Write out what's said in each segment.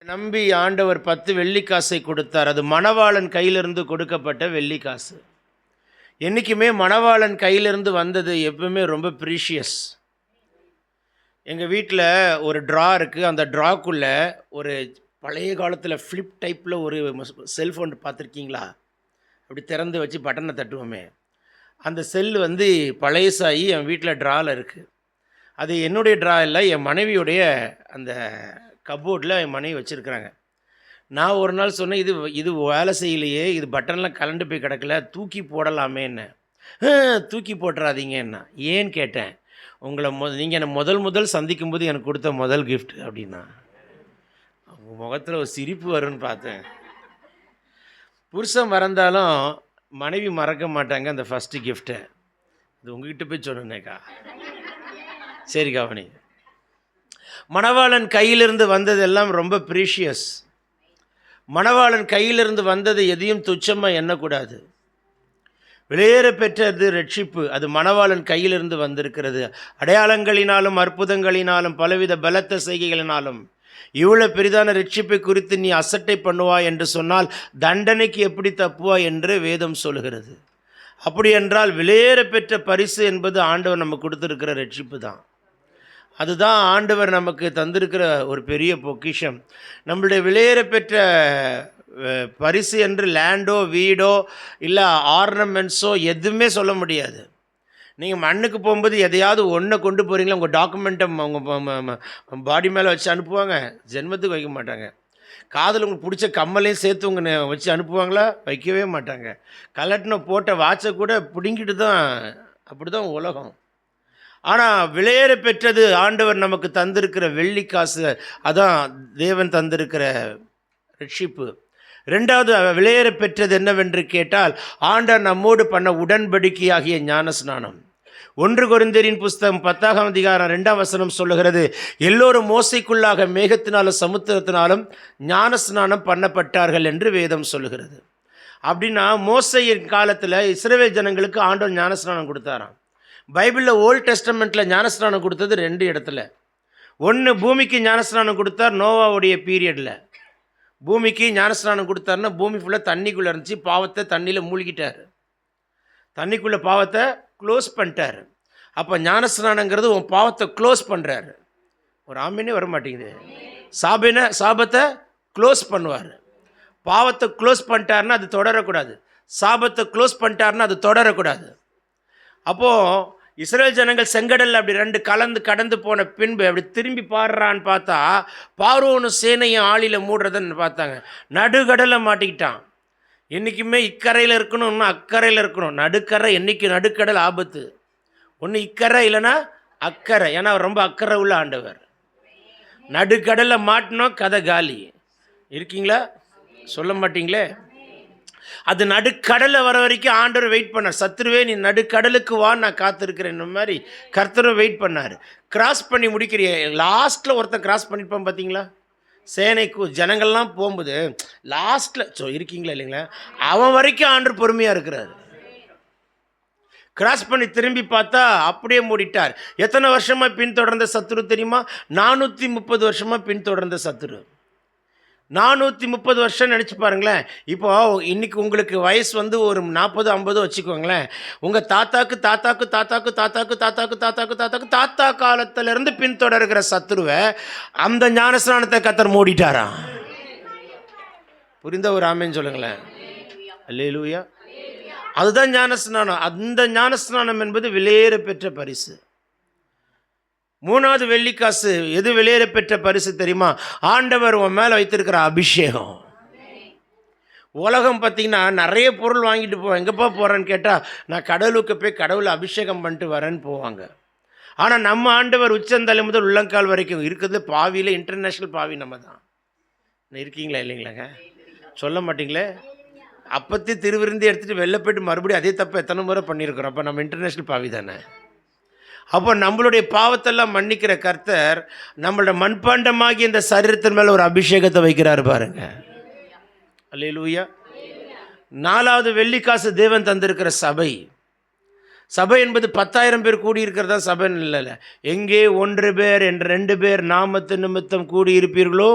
நம்பி ஆண்டவர் 10 வெள்ளிக்காசை கொடுத்தார். அது மணவாளன் கையிலிருந்து கொடுக்கப்பட்ட வெள்ளிக்காசு. என்றைக்குமே மணவாளன் கையிலிருந்து வந்தது எப்பவுமே ரொம்ப ப்ரீஷியஸ். எங்கள் வீட்டில் ஒரு ட்ரா இருக்குது. அந்த ட்ராக்குள்ளே ஒரு பழைய காலத்தில் ஃப்ளிப் டைப்பில் ஒரு செல்ஃபோன் பார்த்துருக்கீங்களா? அப்படி திறந்து வச்சு பட்டனை தட்டுவோமே, அந்த செல்லு பழையசாகி என் வீட்டில் ட்ராவில் இருக்குது. அது என்னுடைய ட்ரா இல்லை, என் மனைவியுடைய அந்த கப்போர்டில் என் மனைவி வச்சுருக்குறாங்க. நான் ஒரு நாள் சொன்னேன், இது வேலை செய்யலையே, இது பட்டன்லாம் கலண்டு போய் கிடக்கல, தூக்கி போடலாமே. என்ன தூக்கி போட்டுறாதீங்கன்னா ஏன்னு கேட்டேன். உங்களை நீங்கள் என்னை முதல் சந்திக்கும்போது எனக்கு கொடுத்த முதல் கிஃப்ட் அப்படின்னா அவங்க முகத்தில் ஒரு சிரிப்பு வரும்னு பார்த்தேன். புருஷன் மறந்தாலும் மனைவி மறக்க மாட்டாங்க அந்த ஃபஸ்ட்டு கிஃப்டை. இது உங்ககிட்ட போய் சொன்னேக்கா. சரி கவனி. மணவாளன் கையிலிருந்து வந்ததெல்லாம் ரொம்ப ப்ரீஷியஸ். மணவாளன் கையிலிருந்து வந்தது எதையும் துச்சமாக எண்ணக்கூடாது. வெளியேற பெற்றது ரட்சிப்பு, அது மணவாளன் கையிலிருந்து வந்திருக்கிறது. அடையாளங்களினாலும் அற்புதங்களினாலும் பலவித பலத்த செய்கைகளினாலும் இவ்வளோ பெரிதான ரட்சிப்பை குறித்து நீ அசட்டை பண்ணுவா என்று சொன்னால் தண்டனைக்கு எப்படி தப்புவா என்று வேதம் சொல்கிறது. அப்படி என்றால் வெளியேற பெற்ற பரிசு என்பது ஆண்டவர் நமக்கு கொடுத்துருக்கிற ரட்சிப்பு தான். அதுதான் ஆண்டவர் நமக்கு தந்திருக்கிற ஒரு பெரிய பொக்கிஷம். நம்மளுடைய வெளியேற பெற்ற பரிசு என்று லேண்டோ வீடோ இல்லை ஆர்னமெண்ட்ஸோ எதுவுமே சொல்ல முடியாது. நீங்கள் மண்ணுக்கு போகும்போது எதையாவது ஒன்றை கொண்டு போகிறீங்களா, உங்கள் டாக்குமெண்ட்டை அவங்க பாடி மேலே வச்சு அனுப்புவாங்க, ஜென்மத்துக்கு வைக்க மாட்டாங்க. காதில் உங்களுக்கு பிடிச்ச கம்மலையும் சேர்த்து உங்க வச்சு அனுப்புவாங்களா? வைக்கவே மாட்டாங்க. கலட்டின போட்ட வாட்சை கூட பிடுங்கிட்டு தான். அப்படி தான் உலகம். ஆனால் விலையேற பெற்றது ஆண்டவர் நமக்கு தந்திருக்கிற வெள்ளிக்காசு, அதான் தேவன் தந்திருக்கிற ரட்சிப்பு. ரெண்டாவது விலையேற பெற்றது என்னவென்று கேட்டால் ஆண்டவர் நம்மோடு பண்ண உடன்படிக்கையாகிய ஞானஸ்நானம். 1 கொரிந்தியரின் புஸ்தகம் 10ஆம் அதிகாரம் 2ஆம் வசனம் சொல்லுகிறது, எல்லோரும் மோசைக்குள்ளாக மேகத்தினாலும் சமுத்திரத்தினாலும் ஞானஸ்நானம் பண்ணப்பட்டார்கள் என்று வேதம் சொல்லுகிறது. அப்படின்னா மோசையின் காலத்தில் இஸ்ரவேல் ஜனங்களுக்கு ஆண்டவர் ஞானஸ்நானம் கொடுத்தாராம். பைபிளில் ஓல்ட் டெஸ்டமெண்ட்டில் ஞானஸ்நானம் கொடுத்தது 2 இடத்துல. ஒன்று பூமிக்கு ஞானஸ்நானம் கொடுத்தார் நோவாவுடைய பீரியடில். பூமிக்கு ஞானஸ்நானம் கொடுத்தாருன்னா பூமி ஃபுல்லாக தண்ணிக்குள்ளே இருந்துச்சு, பாவத்தை தண்ணியில் மூழ்கிட்டார், தண்ணிக்குள்ளே பாவத்தை க்ளோஸ் பண்ணிட்டார். அப்போ ஞானஸ்நானங்கிறது உன் பாவத்தை க்ளோஸ் பண்ணுறாரு. ஒரு ஆமீனே வர மாட்டேங்குது. சாபத்தை க்ளோஸ் பண்ணுவார். பாவத்தை க்ளோஸ் பண்ணிட்டாருன்னா அது தொடரக்கூடாது, சாபத்தை க்ளோஸ் பண்ணிட்டாருன்னா அது தொடரக்கூடாது. அப்போது இஸ்ரேல் ஜனங்கள் செங்கடலில் அப்படி 2 கலந்து கடந்து போன பின்பு அப்படி திரும்பி பாடுறான்னு பார்த்தா பார்வோனும் சேனையும் ஆளியில் மூடுறதுன்னு பார்த்தாங்க. நடுக்கடலை மாட்டிக்கிட்டான். என்றைக்குமே இக்கரையில் இருக்கணும், இன்னும் அக்கறையில் இருக்கணும். நடுக்கரை என்றைக்கு நடுக்கடல் ஆபத்து. ஒன்று இக்கரை இல்லைன்னா அக்கறை. ஏன்னா ரொம்ப அக்கறை உள்ள ஆண்டவர். நடுக்கடலில் மாட்டினோம், கதை காலி. இருக்கீங்களா? சொல்ல மாட்டீங்களே. அது நடுக்கடலை வர வரைக்கும் ஆண்டவர் வெயிட் பண்ணார். சத்துருவே நீ நடுக்கடலுக்கு வா, நான் காத்திருக்கிறேன் மாதிரி கர்த்தரும் வெயிட் பண்ணார். கிராஸ் பண்ணி முடிக்கிறிய லாஸ்ட்டில் ஒருத்தன் கிராஸ் பண்ணியிருப்பான் பார்த்தீங்களா? சேனைக்கு ஜனங்கள்லாம் போகும்போது லாஸ்ட்டில் இருக்கீங்களா இல்லைங்களா, அவன் வரைக்கும் ஆண்டவர் பொறுமையாக இருக்கிறார். கிராஸ் பண்ணி திரும்பி பார்த்தா அப்படியே மூடிட்டார். எத்தனை வருஷமாக பின்தொடர்ந்த சத்துரு தெரியுமா? 430 வருஷமாக பின்தொடர்ந்த சத்துரு. 430 வருஷம் நினச்சி பாருங்களேன். இப்போது இன்றைக்கி உங்களுக்கு வயசு ஒரு 40-50 வச்சுக்கோங்களேன். உங்கள் தாத்தா காலத்திலேருந்து பின்தொடர்கிற சத்துருவை அந்த ஞானஸ்நானத்தை கர்த்தர் மூடிட்டாராம். புரிந்த ஒரு ஆமேன்னு சொல்லுங்களேன். அல்லேலூயா. அதுதான் ஞானஸ்நானம். அந்த ஞானஸ்நானம் என்பது விலையேற பெற்ற பரிசு. 3வது வெள்ளிக்காசு எது வெளியேற பெற்ற பரிசு தெரியுமா? ஆண்டவர் உன் மேலே வைத்திருக்கிற அபிஷேகம். உலகம் பார்த்திங்கன்னா நிறைய பொருள் வாங்கிட்டு போவேன். எங்கேப்பா போகிறேன்னு கேட்டால் நான் கடவுளுக்கு போய் கடவுளை அபிஷேகம் பண்ணிட்டு வரேன்னு போவாங்க. ஆனால் நம்ம ஆண்டவர் உச்சந்தலை முதல் உள்ளங்கால் வரைக்கும் இருக்கிறது பாவியில் இன்டர்நேஷ்னல் பாவி நம்ம தான். இருக்கீங்களா இல்லைங்களாங்க? சொல்ல மாட்டிங்களே. அப்பத்தி திருவிருந்து எடுத்துகிட்டு வெளில போய்ட்டு மறுபடியும் அதே தப்பு எத்தனை முறை பண்ணியிருக்கிறோம். அப்போ நம்ம இன்டர்நேஷ்னல் பாவி தானே. அப்போ நம்மளுடைய பாவத்தெல்லாம் மன்னிக்கிற கர்த்தர் நம்மளோட மண்பாண்டமாகி இந்த சரீரத்தின் மேலே ஒரு அபிஷேகத்தை வைக்கிறாரு பாருங்க. அல்லேலூயா. 4வது வெள்ளிக்காசு தேவன் தந்திருக்கிற சபை. சபை என்பது 10,000 பேர் கூடியிருக்கிறதா சபை இல்லை. எங்கே 1 பேர் என்று 2 பேர் நாமத்து நிமித்தம் கூடியிருப்பீர்களோ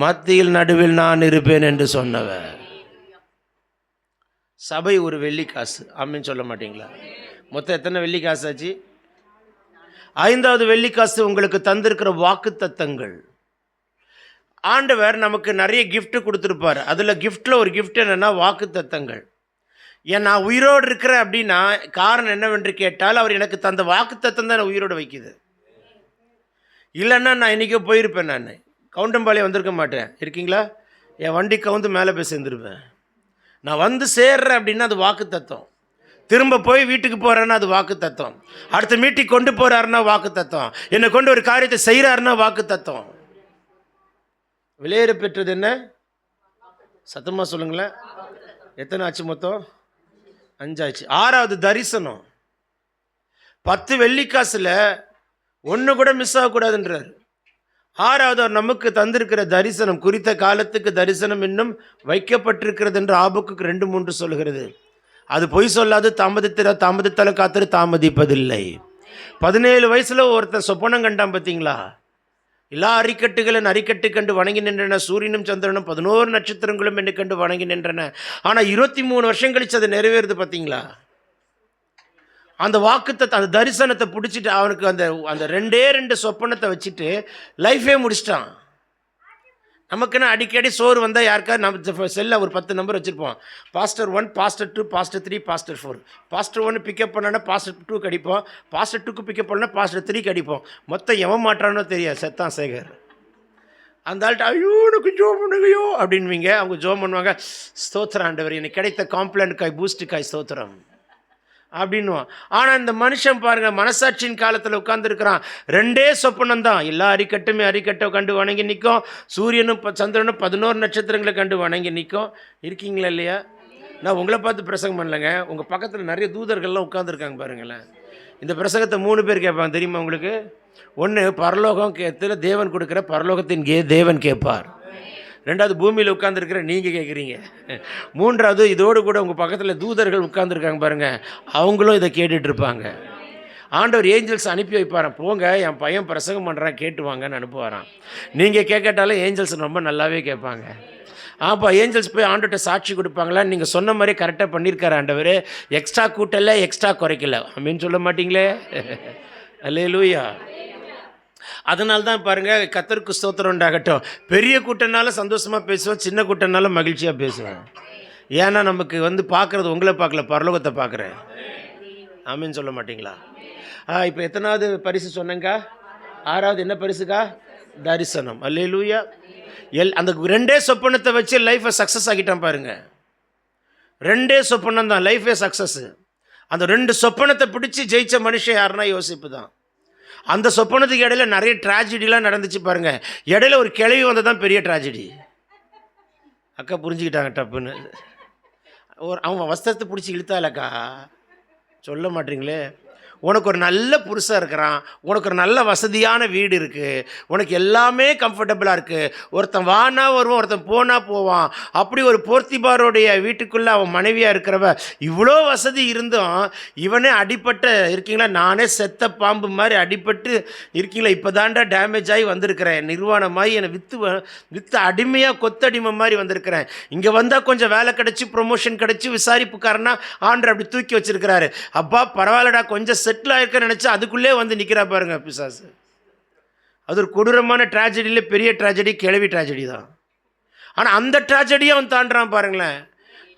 மத்தியில் நடுவில் நான் இருப்பேன் என்று சொன்னவர். சபை ஒரு வெள்ளிக்காசு. ஆமென் சொல்ல மாட்டீங்களா? மொத்தம் எத்தனை வெள்ளிக்காசு ஆச்சு? 5வது வெள்ளிக்காசு உங்களுக்கு தந்திருக்கிற வாக்கு தத்தங்கள். ஆண்டவர் நமக்கு நிறைய கிஃப்ட் கொடுத்துருப்பார். அதில் கிஃப்டில் ஒரு கிஃப்ட் என்னென்னா வாக்கு தத்தங்கள். ஏன் நான் உயிரோடு இருக்கிறேன் அப்படின்னா காரணம் என்னவென்று கேட்டால் அவர் எனக்கு தந்த வாக்கு தத்தம் தான் உயிரோடு வைக்குது. இல்லைன்னா நான் இன்றைக்கி போயிருப்பேன். நான் கவுண்டம்பாளையம் வந்திருக்க மாட்டேன். இருக்கீங்களா? என் வண்டி கவுந்து மேலே போய் சேர்ந்துருப்பேன். நான் வந்து சேர்றேன் அப்படின்னா அது வாக்கு தத்தம். திரும்ப போய் வீட்டுக்கு போகிறேன்னா அது வாக்கு தத்தம். அடுத்த மீட்டிங் கொண்டு போகிறாருன்னா வாக்கு தத்தம். என்னை கொண்டு ஒரு காரியத்தை செய்கிறாருன்னா வாக்கு தத்தம். விலையேற பெற்றது என்ன? சத்தமாக சொல்லுங்களேன். எத்தனை ஆச்சு மொத்தம்? 5 ஆச்சு. 6வது தரிசனம். 10 வெள்ளிக்காசில் 1 கூட மிஸ் ஆகக்கூடாதுன்றார். 6வது அவர் நமக்கு தந்திருக்கிற தரிசனம், குறித்த காலத்துக்கு தரிசனம் இன்னும் வைக்கப்பட்டிருக்கிறது என்று ஆபக்குக்கு 2:3 சொல்கிறது. அது பொய் சொல்லாது, தாமதித்தாலும் காத்திரு தாமதிப்பதில்லை. 17 வயசில் ஒருத்தர் சொப்பனம் கண்டான் பார்த்தீங்களா? எல்லா அரிக்கட்டுகளும் அரிக்கட்டு கண்டு வணங்கி நின்றன, சூரியனும் சந்திரனும் 11 நட்சத்திரங்களும் என்னை கண்டு வணங்கி நின்றன. ஆனால் 23 வருஷம் கழிச்சு அது நிறைவேறுது பார்த்தீங்களா? அந்த வாக்குத்தை, அந்த தரிசனத்தை பிடிச்சிட்டு அவனுக்கு அந்த 2 சொப்பனத்தை வச்சுட்டு லைஃபே முடிச்சிட்டான். நமக்குன்னு அடிக்கடி சோறு வந்தால் யாருக்காவது நம்ம செல்லில் ஒரு 10 நம்பர் வச்சுருப்போம். Pastor 1, pastor 2, pastor 3, pastor 4. Pastor 1 pick up பண்ணனா பாஸ்டர் 2 அடிப்போம். பாஸ்டர் 2க்கு பிக்கப் பண்ணா பாஸ்டர் 3 அடிப்போம். மொத்தம் எவன் மாட்டானோ தெரியாது. செத்தான் சேகர். அந்த ஆள்கிட்ட ஐயோ எனக்கு ஜோம் பண்ணுங்கயோ அப்படின்வீங்க. அவங்க ஜோம் பண்ணுவாங்க. ஸ்தோத்திரம் ஆண்டவர், எனக்கு கிடைத்த காம்ப்ளான்ட்காய் பூஸ்டுக்காய் ஸ்தோத்திரம் அப்படின்வான். ஆனால் இந்த மனுஷன் பாருங்கள், மனசாட்சியின் காலத்தில் உட்காந்துருக்கிறான். 2 சொப்பனம் தான். எல்லா அரிக்கட்டை கண்டு வணங்கி நிற்கும். சூரியனும் சந்திரனும் 11 நட்சத்திரங்களை கண்டு வணங்கி நிற்கும். இருக்கீங்களா இல்லையா? நான் உங்களை பார்த்து பிரசங்கம் பண்ணலைங்க. உங்கள் பக்கத்தில் நிறைய தூதர்கள்லாம் உட்காந்துருக்காங்க பாருங்களேன். இந்த பிரசங்கத்தை 3 பேர் கேட்பாங்க தெரியுமா உங்களுக்கு? 1 பரலோகம் கேத்துல தேவன் கொடுக்குற பரலோகத்தின் தேவன் கேட்பார். 2வது பூமியில் உட்காந்துருக்கிற நீங்கள் கேட்குறீங்க. 3வது இதோடு கூட உங்கள் பக்கத்தில் தூதர்கள் உட்காந்துருக்காங்க பாருங்கள், அவங்களும் இதை கேட்டுட்ருப்பாங்க. ஆண்டவர் ஏஞ்சல்ஸ் அனுப்பி வைப்பாரான். போங்க என் பையன் பிரசங்கம் பண்ணுறான் கேட்டு வாங்கன்னு அனுப்புவாரான். நீங்கள் கேட்கட்டாலும் ஏஞ்சல்ஸ் ரொம்ப நல்லாவே கேட்பாங்க. அப்போ ஏஞ்சல்ஸ் போய் ஆண்டவர்கிட்ட சாட்சி கொடுப்பாங்களா? நீங்கள் சொன்ன மாதிரி கரெக்டாக பண்ணியிருக்காரு ஆண்டவர், எக்ஸ்ட்ரா கூட்டலை எக்ஸ்ட்ரா குறைக்கல அப்படின்னு சொல்ல மாட்டிங்களே. அல்லேலூயா. அதனால்தான் பாருங்கள், கர்த்தருக்கு ஸ்தோத்திரம் உண்டாகட்டும். பெரிய கூட்டனால சந்தோஷமாக பேசுவேன், சின்ன கூட்டனால மகிழ்ச்சியாக பேசுவேன். ஏன்னா நமக்கு பார்க்குறது உங்களை பார்க்கல, பரலோகத்தை பார்க்குறேன். ஆமேன்னு சொல்ல மாட்டிங்களா? இப்போ எத்தனாவது பரிசு சொன்னேங்கா? 6வது என்ன பரிசுக்கா? தரிசனம். அல்லேலூயா. அந்த 2 சொப்பனத்தை வச்சு லைஃப்பை சக்ஸஸ் ஆகிட்டான் பாருங்கள். 2 சொப்பனம் தான் லைஃபே சக்ஸஸ். அந்த 2 சொப்பனத்தை பிடிச்சி ஜெயிச்ச மனுஷன் யாருன்னா யோசிப்பு தான். அந்த சொப்பனத்துக்கு இடையில நிறைய ட்ராஜடிலாம் நடந்துச்சு பாருங்கள். இடையில ஒரு கிளவி வந்தது தான் பெரிய ட்ராஜடி. அக்கா புரிஞ்சுக்கிட்டாங்க டப்புன்னு. அவன் வஸ்திரத்தை பிடிச்சி இழுத்தாலக்கா சொல்ல மாட்டீங்களே. உனக்கு ஒரு நல்ல புருஷன் இருக்கிறான், உனக்கு ஒரு நல்ல வசதியான வீடு இருக்குது, உனக்கு எல்லாமே கம்ஃபர்டபுளாக இருக்குது. ஒருத்தன் வானா வருவான், ஒருத்தன் போனால் போவான். அப்படி ஒரு போர்த்திபாரோடைய வீட்டுக்குள்ளே அவன் மனைவியாக இருக்கிறவ, இவ்வளோ வசதி இருந்தும் இவனே அடிப்பட்ட இருக்கீங்களா, நானே செத்த பாம்பு மாதிரி அடிபட்டு இருக்கீங்களா, இப்போ தாண்டா டேமேஜ் ஆகி வந்திருக்கிறேன், நிர்வாணமாகி என்னை விற்று அடிமையாக கொத்தடிமை மாதிரி வந்திருக்கிறேன். இங்கே வந்தால் கொஞ்சம் வேலை கிடச்சி ப்ரொமோஷன் கிடச்சி விசாரிப்புக்காரனா ஆண்டர் அப்படி தூக்கி வச்சிருக்கிறாரு. அப்பா பரவாயில்லடா கொஞ்சம் செட்டில் ஆயிருக்க நினச்சா அதுக்குள்ளே வந்து நிற்கிறா பாருங்க பிசாசு. அது ஒரு கொடூரமான ட்ராஜடியில் பெரிய ட்ராஜடி கிளவி ட்ராஜடி தான். ஆனால் அந்த ட்ராஜடியை அவன் தாண்டுறான் பாருங்களேன்.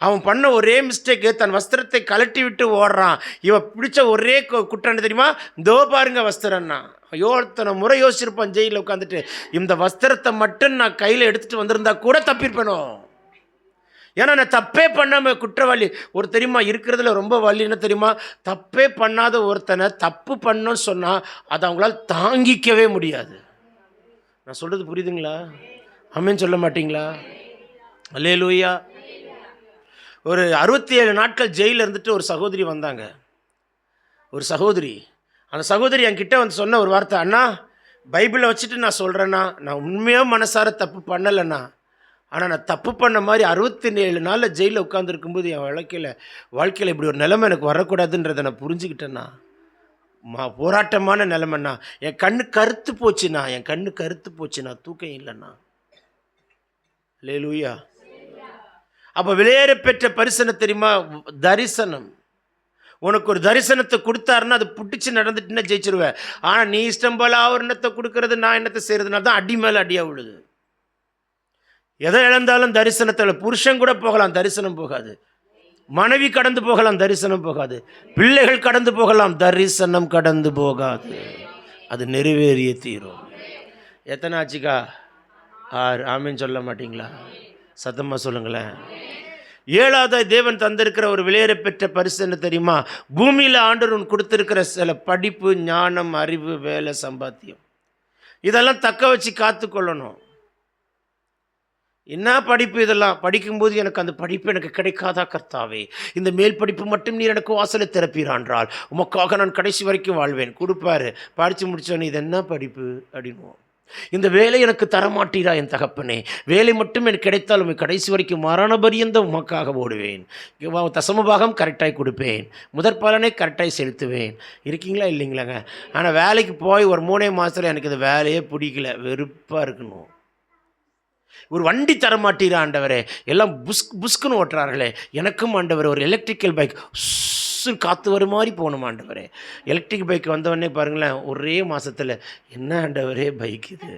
அவன் பண்ண ஒரே மிஸ்டேக்கு, தன் வஸ்திரத்தை கலட்டி விட்டு ஓடுறான். இவன் பிடிச்ச ஒரே குற்றம் தெரியுமா? இதோ பாருங்க வஸ்திரம்னா. ஒருத்தனை முறை யோசிச்சிருப்பான் ஜெயிலில் உட்காந்துட்டு, இந்த வஸ்திரத்தை மட்டும் நான் கையில் எடுத்துகிட்டு வந்திருந்தா கூட தப்பிருப்பேனோ. ஏன்னா நான் தப்பே பண்ணாமல் குற்றவாளி ஒரு தெரியுமா இருக்கிறதுல ரொம்ப வலின்னு தெரியுமா, தப்பே பண்ணாத ஒருத்தனை தப்பு பண்ணோன்னு சொன்னால் அதை அவங்களால் தாங்கிக்கவே முடியாது. நான் சொல்கிறது புரியுதுங்களா? ஆமென் சொல்ல மாட்டிங்களா? அல்லேலூயா. ஒரு 67 நாட்கள் ஜெயிலில் இருந்துட்டு ஒரு சகோதரி வந்தாங்க. ஒரு சகோதரி, அந்த சகோதரி என்கிட்ட வந்து சொன்ன ஒரு வார்த்தை, அண்ணா பைபிளை வச்சுட்டு நான் சொல்கிறேன்னா, நான் உண்மையாக மனசார தப்பு பண்ணலைண்ணா, ஆனால் நான் தப்பு பண்ண மாதிரி 67 நாளில் ஜெயிலில் உட்காந்துருக்கும்போது என் வாழ்க்கையில் இப்படி ஒரு நிலைமை எனக்கு வரக்கூடாதுன்றதை நான் புரிஞ்சுக்கிட்டேன்னா, போராட்டமான நிலைமைண்ணா. என் கண்ணு கருத்து போச்சுண்ணா, தூக்கம் இல்லைண்ணா. அல்லேலூயா. அப்போ வெளியேற பெற்ற பரிசனை தெரியுமா? தரிசனம். உனக்கு ஒரு தரிசனத்தை கொடுத்தாருன்னா அது புட்டிச்சு நடந்துட்டுன்னா ஜெயிச்சிருவேன். ஆனால் நீ இஷ்டம் போல அவர் எண்ணத்தை கொடுக்கறது, நான் என்னத்தை செய்யறதுனால தான் அடி மேலே அடியாக விழுது. எதை இழந்தாலும் தரிசனத்தில் புருஷன் கூட போகலாம், தரிசனம் போகாது. மனைவி கடந்து போகலாம், தரிசனம் போகாது. பிள்ளைகள் கடந்து போகலாம், தரிசனம் கடந்து போகாது. அது நிறைவேறிய தீரும். எத்தனை ஆச்சுக்கா? 6. ஆமீன் சொல்ல மாட்டீங்களா? சத்தமாக சொல்லுங்களேன். 7வது தேவன் தந்திருக்கிற ஒரு வெளியேற பெற்ற பரிசு என்ன தெரியுமா? பூமியில் ஆண்டவர் கொடுத்திருக்கிற சில படிப்பு, ஞானம், அறிவு, வேலை, சம்பாத்தியம், இதெல்லாம் தக்க வச்சு காத்துக்கொள்ளணும். என்ன படிப்பு இதெல்லாம்? படிக்கும்போது எனக்கு அந்த படிப்பு எனக்கு கிடைக்காதா கர்த்தாவே? இந்த மேல் படிப்பு மட்டும் நீர் எனக்கு வாசலை திறப்பீரான்றால் உமக்காக நான் கடைசி வரைக்கும் வாழ்வேன். கொடுப்பாரு. படித்து முடித்தோன்னு இது என்ன படிப்பு அப்படின்வோம். இந்த வேலை எனக்கு தரமாட்டீரா என் தகப்பனே? வேலை மட்டும் எனக்கு கிடைத்தாலும் கடைசி வரைக்கும் மரண பரியந்தம் உமக்காக ஓடுவேன். தசமபாகம் கரெக்டாக கொடுப்பேன், முதற் பலனை கரெக்டாக செலுத்துவேன். இருக்கீங்களா இல்லைங்களாங்க? ஆனால் வேலைக்கு போய் ஒரு 3 மாதத்தில் எனக்கு இந்த வேலையே பிடிக்கல, வெறுப்பாக இருக்கணும். ஒரு வண்டி தரமாட்டீரா ஆண்டவரே? எல்லாம் புஸ்குன்னு ஓட்டுறார்களே. எனக்கும் ஆண்டவரே ஒரு எலக்ட்ரிக்கல் பைக் காற்று வர மாதிரி போகணும் ஆண்டவரே. எலக்ட்ரிக் பைக் வந்தவொடனே பாருங்களேன், ஒரே மாதத்தில் என்ன ஆண்டவரே பைக் இது?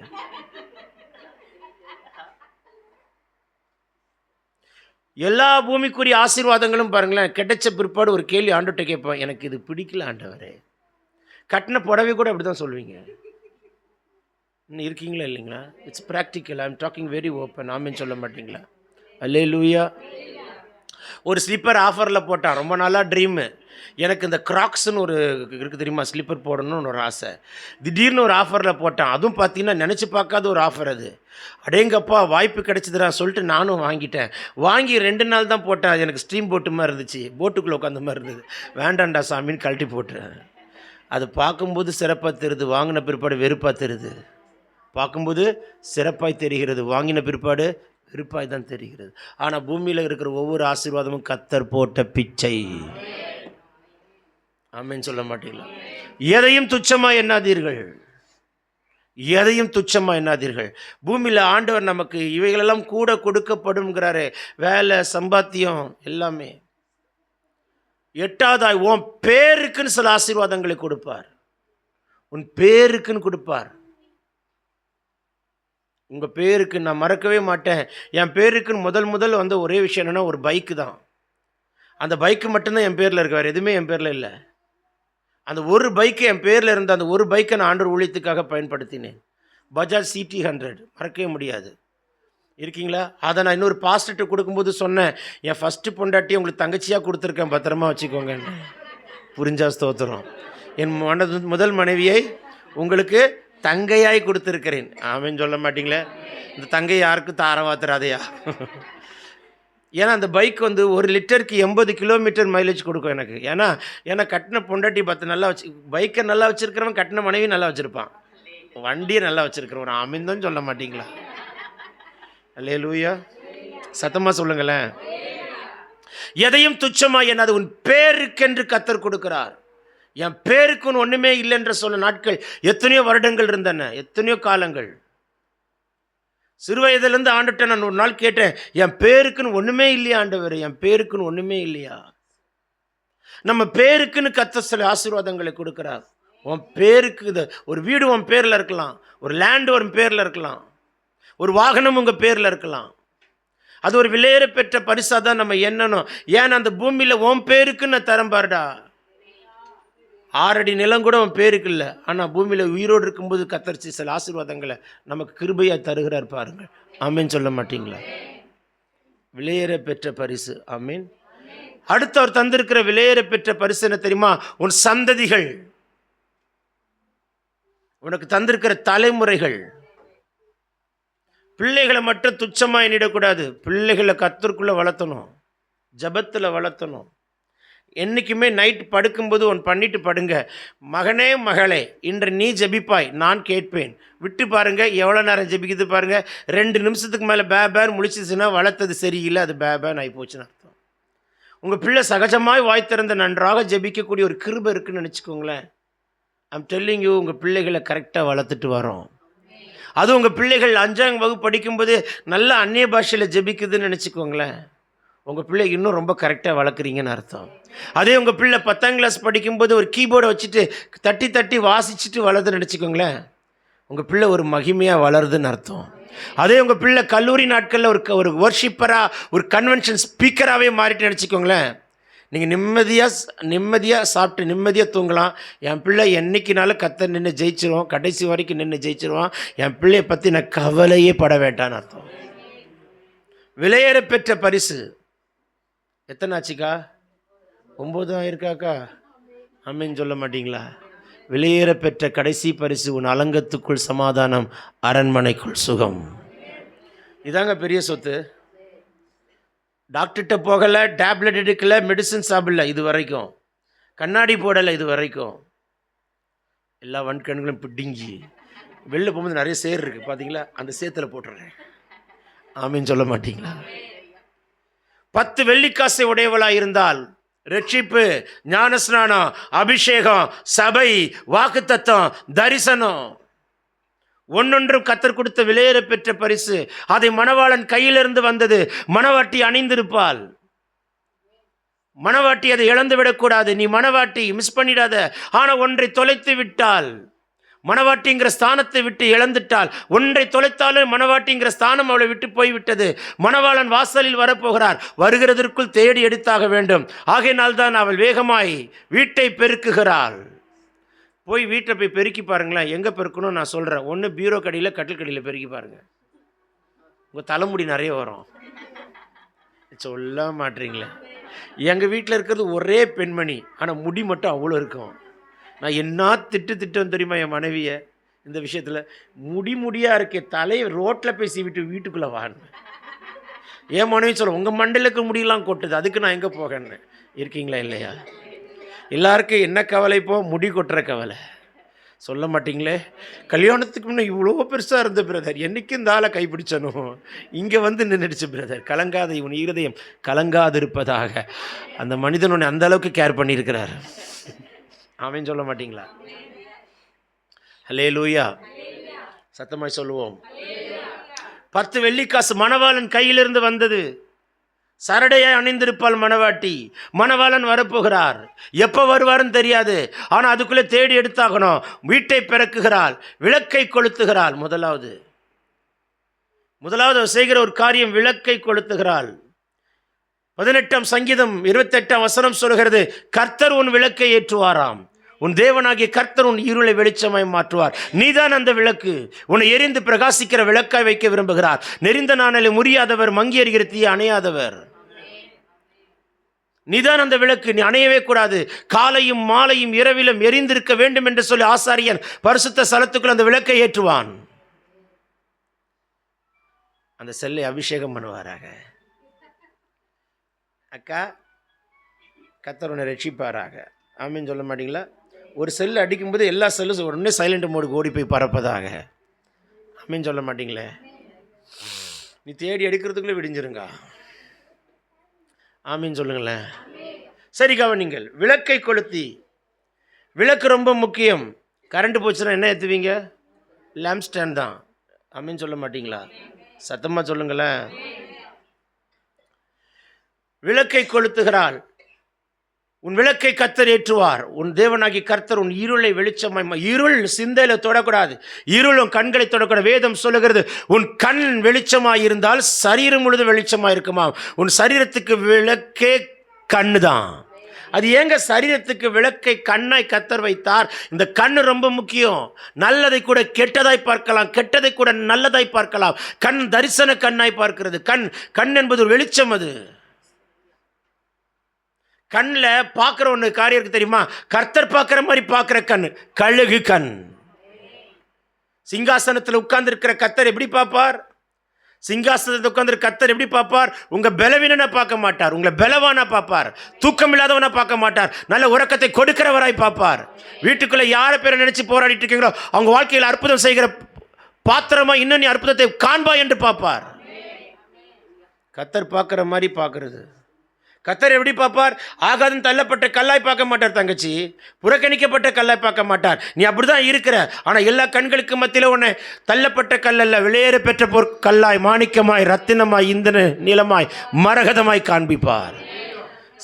எல்லா பூமிக்குரிய ஆசீர்வாதங்களும் பாருங்களேன், கிடைச்ச பிற்பாடு ஒரு கேள்வி ஆண்டவர்கிட்ட கேட்பேன், எனக்கு இது பிடிக்கல ஆண்டவரே. கட்டின புடவை கூட அப்படி தான் சொல்வீங்க. இருக்கீங்களா இல்லைங்களா? It's practical. I am talking very open. ஆமீன் சொல்ல மாட்டிங்களா? அல்லேலூயா. ஒரு ஸ்லிப்பர் ஆஃபரில் போட்டான். ரொம்ப நாளாக ட்ரீமு. எனக்கு இந்த கிராக்ஸ்ன்னு ஒரு இருக்குது தெரியுமா, ஸ்லிப்பர் போடணும்னு ஒரு ஆசை. திடீர்னு ஒரு ஆஃபரில் போட்டான். அதுவும் பார்த்தீங்கன்னா நினச்சி பார்க்காத ஒரு ஆஃபர் அது. அடேங்கப்பா வாய்ப்பு கிடைச்சிதுடா சொல்லிட்டு நானும் வாங்கிட்டேன். வாங்கி 2 நாள் தான் போட்டேன். அது எனக்கு ஸ்ட்ரீம் போட்டு மாதிரி இருந்துச்சு, போட்டுக்குள்ளே உட்காந்த மாதிரி இருந்தது. வேண்டாண்டா சாமின்னு கழட்டி போட்டுறேன். அது பார்க்கும்போது சிறப்பாக தெரியுது, வாங்கின பிற்பாடு வெறுப்பாக தெரியுது. பார்க்கும்போது சிறப்பாய் தெரிகிறது, வாங்கின பிற்பாடு வெறுப்பாய் தான் தெரிகிறது. ஆனால் பூமியில் இருக்கிற ஒவ்வொரு ஆசீர்வாதமும் கர்த்தர் போட்ட பிச்சை. ஆமென் சொல்ல மாட்டீங்களா? எதையும் துச்சமாக எண்ணாதீர்கள், எதையும் துச்சமாக எண்ணாதீர்கள். பூமியில் ஆண்டவர் நமக்கு இவைகளெல்லாம் கூட கொடுக்கப்படும்ங்கிறாரு. வேலை, சம்பாத்தியம் எல்லாமே. 8வதாய் உன் பேருக்குன்னு சில ஆசீர்வாதங்களை கொடுப்பார். உன் பேருக்குன்னு கொடுப்பார். உங்கள் பேருக்கு நான் மறக்கவே மாட்டேன். என் பேருக்குன்னு முதல் வந்த ஒரே விஷயம் என்னென்னா ஒரு பைக்கு தான். அந்த பைக்கு மட்டும்தான் என் பேரில் இருக்கு, வேறு எதுவுமே என் பேரில் இல்லை. அந்த ஒரு பைக்கு என் பேரில் இருந்த அந்த ஒரு பைக்கை நான் ஆண்டவர் ஊழியத்துக்காக பயன்படுத்தினேன். பஜாஜ் CT 100, மறக்கவே முடியாது. இருக்கீங்களா? அதை நான் இன்னொரு பாஸ்டர்கிட்ட கொடுக்கும்போது சொன்னேன், என் ஃபஸ்ட்டு பொண்டாட்டி உங்களுக்கு தங்கச்சியாக கொடுத்துருக்கேன், பத்திரமா வச்சுக்கோங்க. புரிஞ்சா ஸ்தோத்திரம். என் முதல் மனைவியை உங்களுக்கு தங்கையாய் கொடுத்துருக்கிறேன். ஆமென் சொல்ல மாட்டிங்களே? இந்த தங்கை யாருக்கும் தாரவாத்துறாதையா? ஏன்னா அந்த பைக் வந்து 1 லிட்டருக்கு 80 கிலோமீட்டர் மைலேஜ் கொடுக்கும் எனக்கு. ஏன்னா கட்டின பொண்டாட்டி பார்த்து நல்லா பைக்கை நல்லா வச்சுருக்கிறவன் கட்டின மனைவி நல்லா வச்சுருப்பான், வண்டியை நல்லா வச்சுருக்கிறவன். ஆமென் தான் சொல்ல மாட்டிங்களா? அல்லேலூயா. சத்தமாக சொல்லுங்களேன். எதையும் துச்சமாக எண்ணாது, உன் பேருக்கென்று கர்த்தர் கொடுக்கிறார். என் பேருக்குன்னு ஒன்றுமே இல்லைன்ற சொல்ல நாட்கள் எத்தனையோ வருடங்கள் இருந்தன, எத்தனையோ காலங்கள். சிறு வயதிலேருந்து ஆண்டுகிட்ட நான் ஒரு நாள் கேட்டேன், என் பேருக்குன்னு ஒன்றுமே இல்லையா ஆண்டவர்? என் பேருக்குன்னு ஒன்றுமே இல்லையா? நம்ம பேருக்குன்னு கர்த்தர் சில ஆசீர்வாதங்களை கொடுக்குறார். உன் பேருக்கு ஒரு வீடு உன் பேரில் இருக்கலாம், ஒரு லேண்டு உன் பேரில் இருக்கலாம், ஒரு வாகனம் உங்கள் பேரில் இருக்கலாம். அது ஒரு விலையேற பெற்ற பரிசாக தான் நம்ம எண்ணணும். ஏன்னா அந்த பூமியில் உன் பேருக்குன்னு தரம் பாருடா. 6 அடி நிலம் கூட உன் பேருக்கு இல்லை. ஆனால் பூமியில் உயிரோடு இருக்கும்போது கத்தரிச்சு சில ஆசீர்வாதங்களை நமக்கு கிருபையாக தருகிறார் பாருங்கள். ஆமீன் சொல்ல மாட்டீங்களா? விலையேற பெற்ற பரிசு. ஆமீன். அடுத்து அவர் தந்திருக்கிற விலையேற பெற்ற பரிசு என்ன தெரியுமா? உன் சந்ததிகள், உனக்கு தந்திருக்கிற தலைமுறைகள். பிள்ளைகளை மட்டும் துச்சமாக எண்ணிடக்கூடாது. பிள்ளைகளை கர்த்தருக்குள்ளே வளர்த்தணும், ஜபத்தில் வளர்த்தணும். என்றைக்குமே நைட் படுக்கும்போது ஒன்று பண்ணிட்டு படுங்க. மகனே மகளே, இன்று நீ ஜெபிப்பாய், நான் கேட்பேன். விட்டு பாருங்க, எவ்வளோ நேரம் ஜெபிக்குது பாருங்க. 2 நிமிஷத்துக்கு மேலே பேர் முழிச்சிச்சுன்னா வளர்த்தது சரியில்லை, அது பேன் ஆகி போச்சுன்னு அர்த்தம். உங்கள் பிள்ளை சகஜமாய் வாய் திறந்து நன்றாக ஜெபிக்கக்கூடிய ஒரு கிருபை இருக்குன்னு நினச்சிக்கோங்களேன். ஐம் டெல்லிங் யூ, உங்கள் பிள்ளைகளை கரெக்டாக வளர்த்துட்டு வரோம். அது உங்கள் பிள்ளைகள் 5ஆம் வகுப்பு படிக்கும்போது நல்ல அந்நிய பாஷையில் ஜெபிக்குதுன்னு நினச்சிக்கோங்களேன். உங்கள் பிள்ளை இன்னும் ரொம்ப கரெக்டாக வளர்க்குறீங்கன்னு அர்த்தம். அதே உங்கள் பிள்ளை 10ஆம் கிளாஸ் படிக்கும்போது ஒரு கீபோர்டை வச்சுட்டு தட்டி தட்டி வாசிச்சுட்டு வளருதுன்னு நினச்சிக்கோங்களேன், உங்கள் பிள்ளை ஒரு மகிமையாக வளருதுன்னு அர்த்தம். அதே உங்கள் பிள்ளை கல்லூரி நாட்களில் ஒரு வர்ஷிப்பராக, ஒரு கன்வென்ஷன் ஸ்பீக்கராகவே மாறிட்டு நினச்சிக்கோங்களேன், நீங்கள் நிம்மதியாக சாப்பிட்டு நிம்மதியாக தூங்கலாம். என் பிள்ளை என்றைக்குனாலும் கத்த நின்று ஜெயிச்சிருவோம், கடைசி வரைக்கும் நின்று ஜெயிச்சிருவான், என் பிள்ளையை பற்றி நான் கவலையே பட வேண்டான்னு அர்த்தம். விலையேற பெற்ற பரிசு எத்தனை ஆச்சுக்கா? 9 ஆயிருக்காக்கா? அம்மின்னு சொல்ல மாட்டீங்களா? விலையேற பெற்ற கடைசி பரிசு, உன் அலங்கத்துக்குள் சமாதானம், அரண்மனைக்குள் சுகம். இதாங்க பெரிய சொத்து. டாக்டர்கிட்ட போகலை, டேப்லெட் எடுக்கலை, மெடிசன் சாப்பிடல இது வரைக்கும், கண்ணாடி போடலை இது வரைக்கும், எல்லா வன்கண்களும் பிடுங்கி வெளில போகும்போது நிறைய சேர் இருக்குது பார்த்தீங்களா, அந்த சேத்துல போட்டுறேன். ஆமீன்னு சொல்ல மாட்டீங்களா? 10 வெள்ளிக்காசை உடையவளாக இருந்தால் ரட்சிப்பு, ஞானஸ்நானம், அபிஷேகம், சபை, வாக்குத்தத்தம், தரிசனம், ஒன்னொன்றும் கர்த்தர் கொடுத்த விலையேற பெற்ற பரிசு. அதை மணவாளன் கையிலிருந்து வந்தது. மணவாட்டி அணிந்திருப்பாள். மணவாட்டி அதை இழந்து விடக்கூடாது. நீ மணவாட்டி மிஸ் பண்ணிடாத. ஆனால் ஒன்றை தொலைத்து விட்டால், மணவாட்டிங்கிற ஸ்தானத்தை விட்டு இழந்துட்டால், ஒன்றை தொலைத்தாலும் மணவாட்டிங்கிற ஸ்தானம் அவளை விட்டு போய்விட்டது. மணவாளன் வாசலில் வரப்போகிறார். வருகிறதற்குள் தேடி எடுத்தாக வேண்டும். ஆகையினால் தான் அவள் வேகமாய் வீட்டை பெருக்குகிறாள். போய் வீட்டை போய் பெருக்கி பாருங்களேன். எங்கே பெருக்கணும் நான் சொல்கிறேன். ஒன்று பீரோ கடியில், கட்டில் கடியில் பெருக்கி பாருங்கள். உங்கள் தலைமுடி நிறைய வரும். சொல்ல மாட்டீங்களே. எங்கள் வீட்டில் இருக்கிறது ஒரே பெண்மணி, ஆனால் முடி மட்டும் அவ்வளோ இருக்கும். நான் என்ன திட்டம் தெரியுமா என் மனைவியை இந்த விஷயத்தில்? முடியாக இருக்கே, தலையை ரோட்டில் பேசி விட்டு வீட்டுக்குள்ளே வான்னு. என் மனைவி சொல்ல, உங்கள் மண்டலுக்கு முடியெல்லாம் கொட்டுது, அதுக்கு நான் எங்கே போகன்னு. இருக்கீங்களா இல்லையா? எல்லாருக்கும் என்ன கவலை? இப்போ முடி கொட்டுற கவலை. சொல்ல மாட்டிங்களே. கல்யாணத்துக்கு முன்னே இவ்வளோ பெருசாக இருந்த பிரதர், என்றைக்கும் இந்த ஆளை கைப்பிடிச்சனும் இங்கே வந்து நின்றுடுச்சு பிரதர். கலங்காத, இவன் இருதயம் கலங்காது இருப்பதாக. அந்த மனிதன் உன்னை அந்த அளவுக்கு கேர் பண்ணியிருக்கிறார். அவன் சொல்ல மாட்டீங்களா? ஹல்லேலூயா. சத்தமாய் சொல்லுவோம். 10 வெள்ளிக்காசு மணவாளன் கையிலிருந்து வந்தது. சரடையை அணிந்திருப்பாள் மணவாட்டி. மணவாளன் வரப்போகிறார். எப்போ வருவாருன்னு தெரியாது, ஆனால் அதுக்குள்ளே தேடி எடுத்தாகணும். வீட்டை பிறக்குகிறாள், விளக்கை கொளுத்துகிறாள். முதலாவது செய்கிற ஒரு காரியம், விளக்கை கொளுத்துகிறாள். 18ஆம் சங்கீதம் 28ஆம் வசனம் சொல்கிறது, கர்த்தர் உன் விளக்கை ஏற்றுவாராம். உன் தேவனாகிய கர்த்தர் உன் இருளை வெளிச்சமாய் மாற்றுவார். நீதான் அந்த விளக்கு. உன்னை எரிந்து பிரகாசிக்கிற விளக்காய் வைக்க விரும்புகிறார். நெறிந்த நாணலை முறியாதவர், மங்கி எறிகிற தீயை அணையாதவர். நீதான் அந்த விளக்கு. நீ அணையவே கூடாது. காலையும் மாலையும் இரவிலும் எரிந்திருக்க வேண்டும் என்று சொல்லி ஆசாரியன் பரிசுத்த ஸ்தலத்துக்குள் அந்த விளக்கை ஏற்றுவான். அந்த செல்லை அபிஷேகம் பண்ணுவாராக. அக்கா, கர்த்தர் உன்னை ரட்சிப்பாராக. ஆமீன் சொல்ல மாட்டீங்களா? ஒரு செல்லு அடிக்கும்போது எல்லா செல்லும் உடனே சைலண்ட் மோடுக்கு ஓடி போய் பறப்பதாக. ஆமீன் சொல்ல மாட்டீங்களே. நீ தேடி எடுக்கிறதுக்குள்ளே விடிஞ்சிருங்க. ஆமீன் சொல்லுங்களேன். சரி கவனிங்கள். விளக்கை கொளுத்தி, விளக்கு ரொம்ப முக்கியம். கரண்ட் போச்சுன்னா என்ன ஏற்றுவீங்க? லேம்ப் ஸ்டாண்ட் தான். ஆமீன் சொல்ல மாட்டீங்களா? சத்தமாக சொல்லுங்களேன். விளக்கை கொளுத்துகிறாள். உன் விளக்கை கர்த்தர் ஏற்றுவார். உன் தேவனாகி கர்த்தர் உன் இருளை வெளிச்சமாய். இருள் சிந்தையில தொடக்கூடாது. இருளும் கண்களை தொடக்கூடாது. வேதம் சொல்லுகிறது, உன் கண் வெளிச்சமாய் இருந்தால் சரீரம் முழுது வெளிச்சமாய் இருக்குமா. உன் சரீரத்துக்கு விளக்கே கண்ணு தான். அது ஏங்க சரீரத்துக்கு விளக்கை கண்ணாய் கர்த்தர் வைத்தார்? இந்த கண்ணு ரொம்ப முக்கியம். நல்லதை கூட கெட்டதாய் பார்க்கலாம், கெட்டதை கூட நல்லதாய் பார்க்கலாம். கண் தரிசன கண்ணாய் பார்க்கிறது. கண் என்பது ஒரு வெளிச்சம். அது கண்ணில் பார்க்குற ஒன்று காரியம் இருக்கு தெரியுமா? கர்த்தர் பார்க்குற மாதிரி பார்க்குற கண் கழுகு கண். சிங்காசனத்தில் உட்கார்ந்து இருக்கிற கர்த்தர் எப்படி பார்ப்பார்? சிங்காசனத்தை உட்கார்ந்து கர்த்தர் எப்படி பார்ப்பார்? உங்க பலவீனனை பார்க்க மாட்டார், உங்களை பலவானா பார்ப்பார். தூக்கம் இல்லாதவனா பார்க்க மாட்டார், நல்ல உறக்கத்தை கொடுக்கிறவராய் பார்ப்பார். வீட்டுக்குள்ள யாரை பேரை நினைச்சு போராடிட்டு இருக்கீங்களோ அவங்க வாழ்க்கையில் அற்புதம் செய்கிற பாத்திரமா இன்னும் நீ அற்புதத்தை காண்பா என்று பார்ப்பார். கர்த்தர் பார்க்குற மாதிரி பார்க்கறது. கர்த்தர் எப்படி பார்ப்பார்? ஆகாதம் தள்ளப்பட்ட கல்லாய் பார்க்க மாட்டார் தங்கச்சி, புறக்கணிக்கப்பட்ட கல்லாய் பார்க்க மாட்டார். நீ அப்படிதான் இருக்கிற, ஆனால் எல்லா கண்களுக்கு மத்தியில் உன்னை தள்ளப்பட்ட கல்லல்ல, வெளியேற பெற்ற கல்லாய், மாணிக்கமாய், ரத்தினமாய், இந்தன நீளமாய், மரகதமாய் காண்பிப்பார்.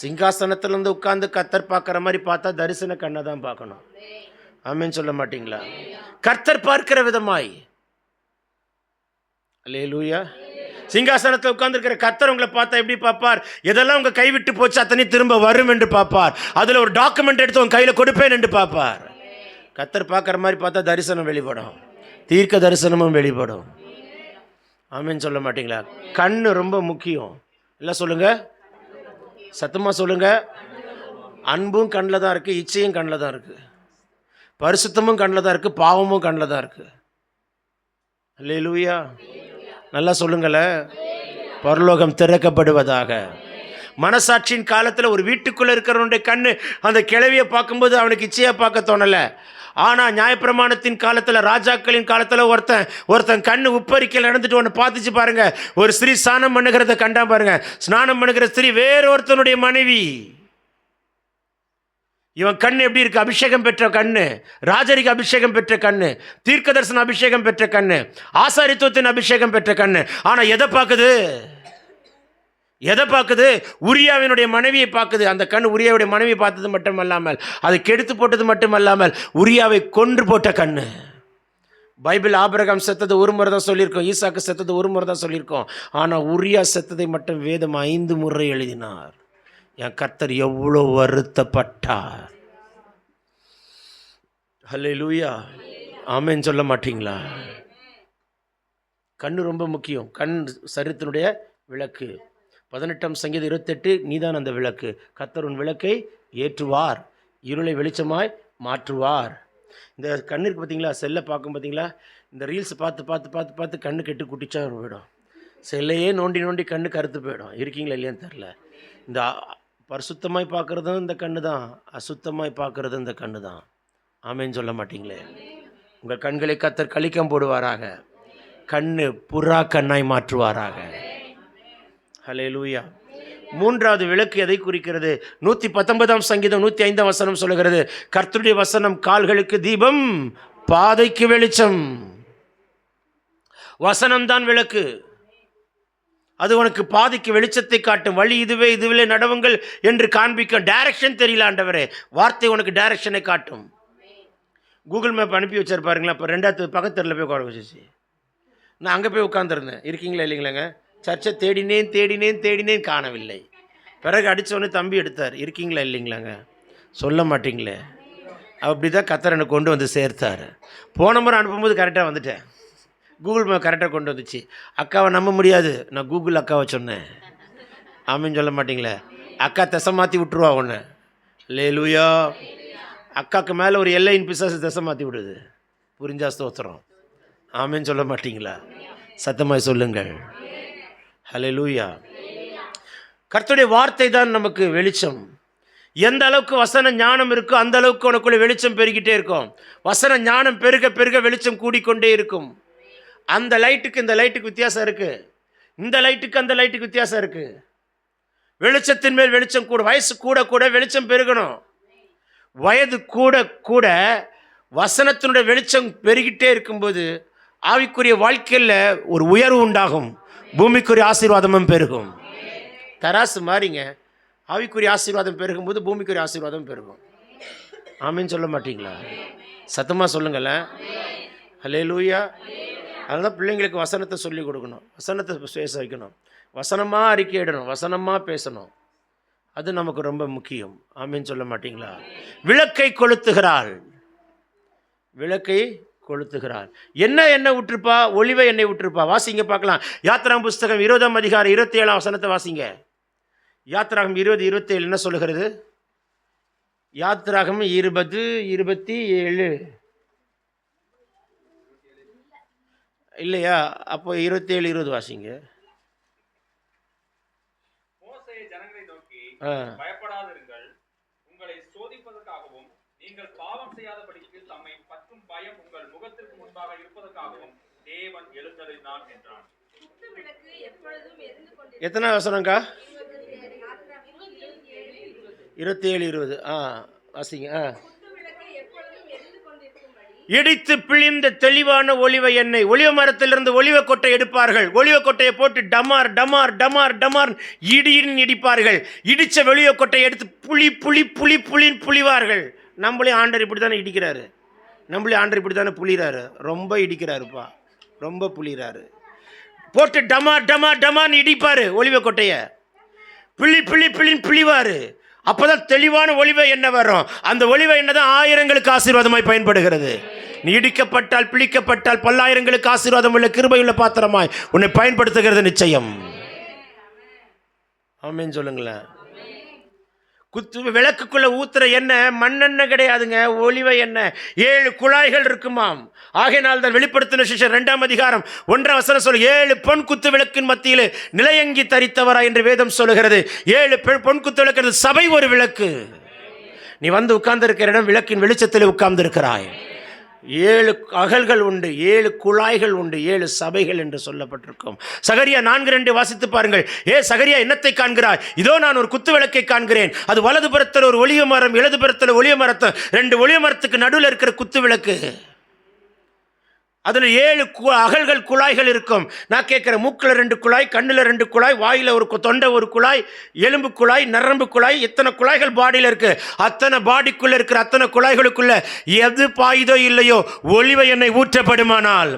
சிங்காசனத்திலிருந்து உட்கார்ந்து கர்த்தர் பார்க்குற மாதிரி பார்த்தா தரிசன கண்ணை தான் பார்க்கணும். ஆமென் சொல்ல மாட்டீங்களா? கர்த்தர் பார்க்கிற விதமாய். அல்லேலூயா. சிங்காசனத்தில் உட்கார்ந்துருக்கிற கர்த்தர் உங்களை பார்த்தா எப்படி பார்ப்பார்? எதெல்லாம் உங்க கைவிட்டு போச்சு அத்தனை திரும்ப வரும் என்று பார்ப்பார். அதில் ஒரு டாக்குமெண்ட் எடுத்து உங்க கையில் கொடுப்பேன் என்று பார்ப்பார். கர்த்தர் பார்க்குற மாதிரி பார்த்தா தரிசனம் வெளிப்படும், தீர்க்க தரிசனமும் வெளிப்படும். ஆமென் சொல்ல மாட்டீங்களா? கண்ணு ரொம்ப முக்கியம். எல்லாம் சொல்லுங்க, சத்தமாக சொல்லுங்க. அன்பும் கண்ணில் தான் இருக்குது, இச்சையும் கண்ணில் தான் இருக்குது, பரிசுத்தமும் கண்ணில் தான் இருக்குது, பாவமும் கண்ணில் தான் இருக்குது. அல்லேலூயா. நல்லா சொல்லுங்களேன். பரலோகம் திறக்கப்படுவதாக. மனசாட்சியின் காலத்தில் ஒரு வீட்டுக்குள்ளே இருக்கிறவனுடைய கண்ணு அந்த கிழவியை பார்க்கும்போது அவனுக்கு இச்சையாக பார்க்க தோணலை. ஆனால் நியாயப்பிரமாணத்தின் காலத்தில், ராஜாக்களின் காலத்தில் ஒருத்தன் கண்ணு உப்பரிக்கையில் நடந்துட்டு ஒன்று பார்த்துச்சு பாருங்க. ஒரு ஸ்திரீ ஸ்நானம் பண்ணுகிறத கண்டா பாருங்க. ஸ்நானம் பண்ணுகிற ஸ்திரீ வேறொருத்தனுடைய மனைவி. இவன் கண் எப்படி இருக்கு? அபிஷேகம் பெற்ற கண்ணு, ராஜரிக அபிஷேகம் பெற்ற கண்ணு, தீர்க்க தரிசன அபிஷேகம் பெற்ற கண்ணு, ஆசாரித்துவத்தின் அபிஷேகம் பெற்ற கண்ணு. ஆனால் எதை பார்க்குது? எதை பார்க்குது? உரியாவினுடைய மனைவியை பார்க்குது. அந்த கண் உரியாவுடைய மனைவியை பார்த்தது மட்டுமல்லாமல் அதை கெடுத்து போட்டது மட்டுமல்லாமல் உரியாவை கொன்று போட்ட கண்ணு. பைபிள் ஆபிரகாம் செத்தது ஒரு முறை தான் சொல்லியிருக்கோம், ஈசாக்கு செத்தது ஒரு முறை தான் சொல்லியிருக்கோம். ஆனால் உரியா செத்ததை மட்டும் வேதம் 5 முறை எழுதினார். என் கர்த்தர் எவ்வளோ வருத்தப்பட்டார். ஹல்லேலூயா. ஆமென் சொல்ல மாட்டீங்களா? கண்ணு ரொம்ப முக்கியம். கண் சரீரத்தினுடைய விளக்கு. 18 சங்கீதம் 28, நீதான் அந்த விளக்கு. கர்த்தர் உன் விளக்கை ஏற்றுவார், இருளை வெளிச்சமாய் மாற்றுவார். இந்த கண்ணிற்கு பார்த்தீங்களா, செல்லை பார்க்கும் பார்த்தீங்களா, இந்த ரீல்ஸ் பார்த்து பார்த்து பார்த்து பார்த்து கண்ணு கெட்டு குட்டிச்சா போயிடும். செல்லையே நோண்டி நோண்டி கண்ணு கருத்து போயிடும். இருக்கீங்களா இல்லையான்னு தெரில. இந்த பரிசுத்தமாய் பார்க்குறதும் இந்த கண்ணு தான், அசுத்தமாய் பார்க்குறதும் இந்த கண்ணு தான். ஆமென் சொல்ல மாட்டீங்களே? உங்கள் கண்களை கர்த்தர் கலிக்கம் போடுவாராக, கண்ணு புறா கண்ணாய் மாற்றுவாராக. ஹல்லேலூயா. 3வது விளக்கு எதை குறிக்கிறது? 119 சங்கீதம் 105 வசனம் சொல்லுகிறது, கர்த்தருடைய வசனம் கால்களுக்கு தீபம், பாதைக்கு வெளிச்சம். வசனம்தான் விளக்கு. அது உனக்கு பாதைக்கு வெளிச்சத்தை காட்டும். வழி இதுவே, இதுவிலே நடவுங்கள் என்று காண்பிக்கும். டைரக்ஷன் தெரியல ஆண்டவரே, வார்த்தை உனக்கு டைரக்ஷனை காட்டும். கூகுள் மேப் அனுப்பி வச்சிருப்பாருங்களா? இப்போ 2வது பக்கத்தில் போய் உட்கார வச்சிச்சு. நான் அங்கே போய் உட்காந்துருந்தேன். இருக்கீங்களா இல்லைங்களாங்க? சர்ச்சை தேடினேன் காணவில்லை. பிறகு அடித்தவொடனே தம்பி எடுத்தார். இருக்கீங்களா இல்லைங்களாங்க? சொல்ல மாட்டிங்களே. அப்படி தான் கர்த்தர் என்னை கொண்டு வந்து சேர்த்தார். போன முறை அனுப்பும்போது கரெக்டாக வந்துட்டேன். கூகுள் மேப் கரெக்டாக கொண்டு வந்துச்சு. அக்காவை நம்ப முடியாது, நான் கூகுள் அக்காவை சொன்னேன். ஆமென் சொல்ல மாட்டிங்களே? அக்கா திசை மாற்றி விட்டுருவா ஒன்று. அல்லேலூயா. அக்காவுக்கு மேலே ஒரு எல்லையின் பிசாசு திசை மாற்றி விடுது. புரிஞ்சா ஸ்தோத்திரம். ஆமென் சொல்ல மாட்டிங்களா? சத்தமாய் சொல்லுங்கள். அல்லேலூயா. கர்த்தருடைய வார்த்தை தான் நமக்கு வெளிச்சம். எந்த அளவுக்கு வசன ஞானம் இருக்கோ அந்த அளவுக்கு உனக்குள்ள வெளிச்சம் பெருகிட்டே இருக்கும். வசன ஞானம் பெருக பெருக வெளிச்சம் கூடிக்கொண்டே இருக்கும். அந்த லைட்டுக்கு இந்த லைட்டுக்கு வித்தியாசம் இருக்குது, இந்த லைட்டுக்கு அந்த லைட்டுக்கு வித்தியாசம் இருக்குது. வெளிச்சத்தின் மேல் வெளிச்சம் கூட, வயசு கூட கூட வெளிச்சம் பெருகணும். வயது கூட கூட வசனத்தினுடைய வெளிச்சம் பெருகிட்டே இருக்கும்போது ஆவிக்குரிய வாழ்க்கையில் ஒரு உயர்வு உண்டாகும், பூமிக்குரிய ஆசீர்வாதமும் பெருகும். தராசு மாறிங்க. ஆவிக்குரிய ஆசீர்வாதம் பெருகும்போது பூமிக்குரிய ஆசீர்வாதம் பெருகும். ஆமென் சொல்ல மாட்டீங்களா? சத்தமாக சொல்லுங்களேன். ஹல்லேலூயா. அதனால தான் பிள்ளைங்களுக்கு வசனத்தை சொல்லிக் கொடுக்கணும், வசனத்தை பேச வைக்கணும், வசனமாக அறிக்கையிடணும், வசனமாக பேசணும். அது நமக்கு ரொம்ப முக்கியம். ஆமென் சொல்ல மாட்டீங்களா? விளக்கை கொளுத்துகிறாள், விளக்கை கொளுத்துகிறாள். என்ன எண்ணெய் விட்டுருப்பா? ஒளிவை எண்ணெய் விட்டுருப்பா. வாசிங்க பார்க்கலாம். யாத்திராகம் புஸ்தகம் 20ஆம் அதிகாரம் 27ஆம் வசனத்தை வாசிங்க. யாத்திராகம் 20:27 என்ன சொல்லுகிறது? யாத்திராகம் 20:27 இல்லையா? அப்போ 27:20 வாசிங்க. ஜனங்களை நோக்கி ஆ பயப்படாதிருங்கள், உங்களை சோதிப்பதற்காகவும் நீங்கள் பாவம் செய்யாதபடிக்கு தம்மை பற்றும் பயம் உங்கள் முகத்திற்கு முன்பாக இருப்பதற்காகவும் தேவன் எழுந்தருளினார் என்றான். எத்தனை வசனம்க்கா? 27:20. வாசிங்க. இடித்து பிழிந்த தெளிவான ஒலிவ எண்ணெய். ஒலிவ மரத்திலிருந்து ஒலிவ கொட்டை எடுப்பார்கள். ஒலிவ கொட்டையை போட்டு டமார் டமார் டமார் டமார் இடியின் இடிப்பார்கள். இடித்த ஒலிவ கொட்டையை எடுத்து புளி புளி புளி புளின்னு புளிவார்கள். நம்மளே ஆண்டர் இப்படி தானே இடிக்கிறாரு. நம்மளே ஆண்டர் இப்படி தானே புளிறாரு. ரொம்ப இடிக்கிறாருப்பா, ரொம்ப புளிறாரு. போட்டு டமார் டமார் டமார்னு இடிப்பார். ஒலிவ கொட்டையை பிளி பிளி பிளின்னு பிளிவார். அப்போதான் தெளிவான ஒலிவ எண்ணெய் வரும். அந்த ஒலிவ எண்ணெய் தான் ஆயிரங்களுக்கு ஆசீர்வாதமாய் பயன்படுகிறது. நீ இடிக்கப்பட்டால், பிழிக்கப்பட்டால், பல்லாயிரங்களுக்கு ஆசீர்வாதம் உள்ள கிருபையுள்ள பாத்திரமாய் உன்னை பயன்படுத்துகிறது நிச்சயம். ஆமேன்னு சொல்லுங்களேன். விளக்குக்குள்ள ஊத்துற எண்ணெய் மண்ணெண்ணெய் கிடையாதுங்க, ஒலிவ எண்ணெய். 7 குழாய்கள் இருக்குமாம். ஆகையினால் தான் வெளிப்படுத்தின விசேஷம் 2ஆம் அதிகாரம் 1ஆம் வசனம் சொல்லு, 7 பொன் குத்து விளக்கின் மத்தியில் நிலையங்கி தரித்தவரா என்று வேதம் சொல்லுகிறது. 7 பொன் குத்து விளக்கு, சபை ஒரு விளக்கு. நீ வந்து உட்கார்ந்து இருக்கிற இடம் விளக்கின் வெளிச்சத்தில் உட்கார்ந்து இருக்கிறாய். 7 அகல்கள் உண்டு, 7 குழாய்கள் உண்டு, 7 சபைகள் என்று சொல்லப்பட்டிருக்கும். சகரியா 4:2 வாசித்து பாருங்கள். சகரியா என்னத்தை காண்கிறாய்? இதோ நான் ஒரு குத்து விளக்கை காண்கிறேன். அது வலது புறத்தில் ஒரு ஒலிவ மரம், இடது புறத்தில் ஒலிவ மரத்தை, 2 ஒலிவ மரத்துக்கு நடுவில் இருக்கிற குத்து விளக்கு. அதில் 7 அகல்கள் குழாய்கள் இருக்கும். நான் கேட்குறேன், மூக்கில் 2 குழாய், கண்ணில் 2 குழாய், வாயில் ஒரு தொண்டை ஒரு குழாய், எலும்பு குழாய், நரம்பு குழாய், எத்தனை குழாய்கள் பாடியில் இருக்கு. அத்தனை பாடிக்குள்ள இருக்கிற அத்தனை குழாய்களுக்குள்ள எது பாயுதோ இல்லையோ, ஒலிவ எண்ணெய் ஊற்றப்படுமானால்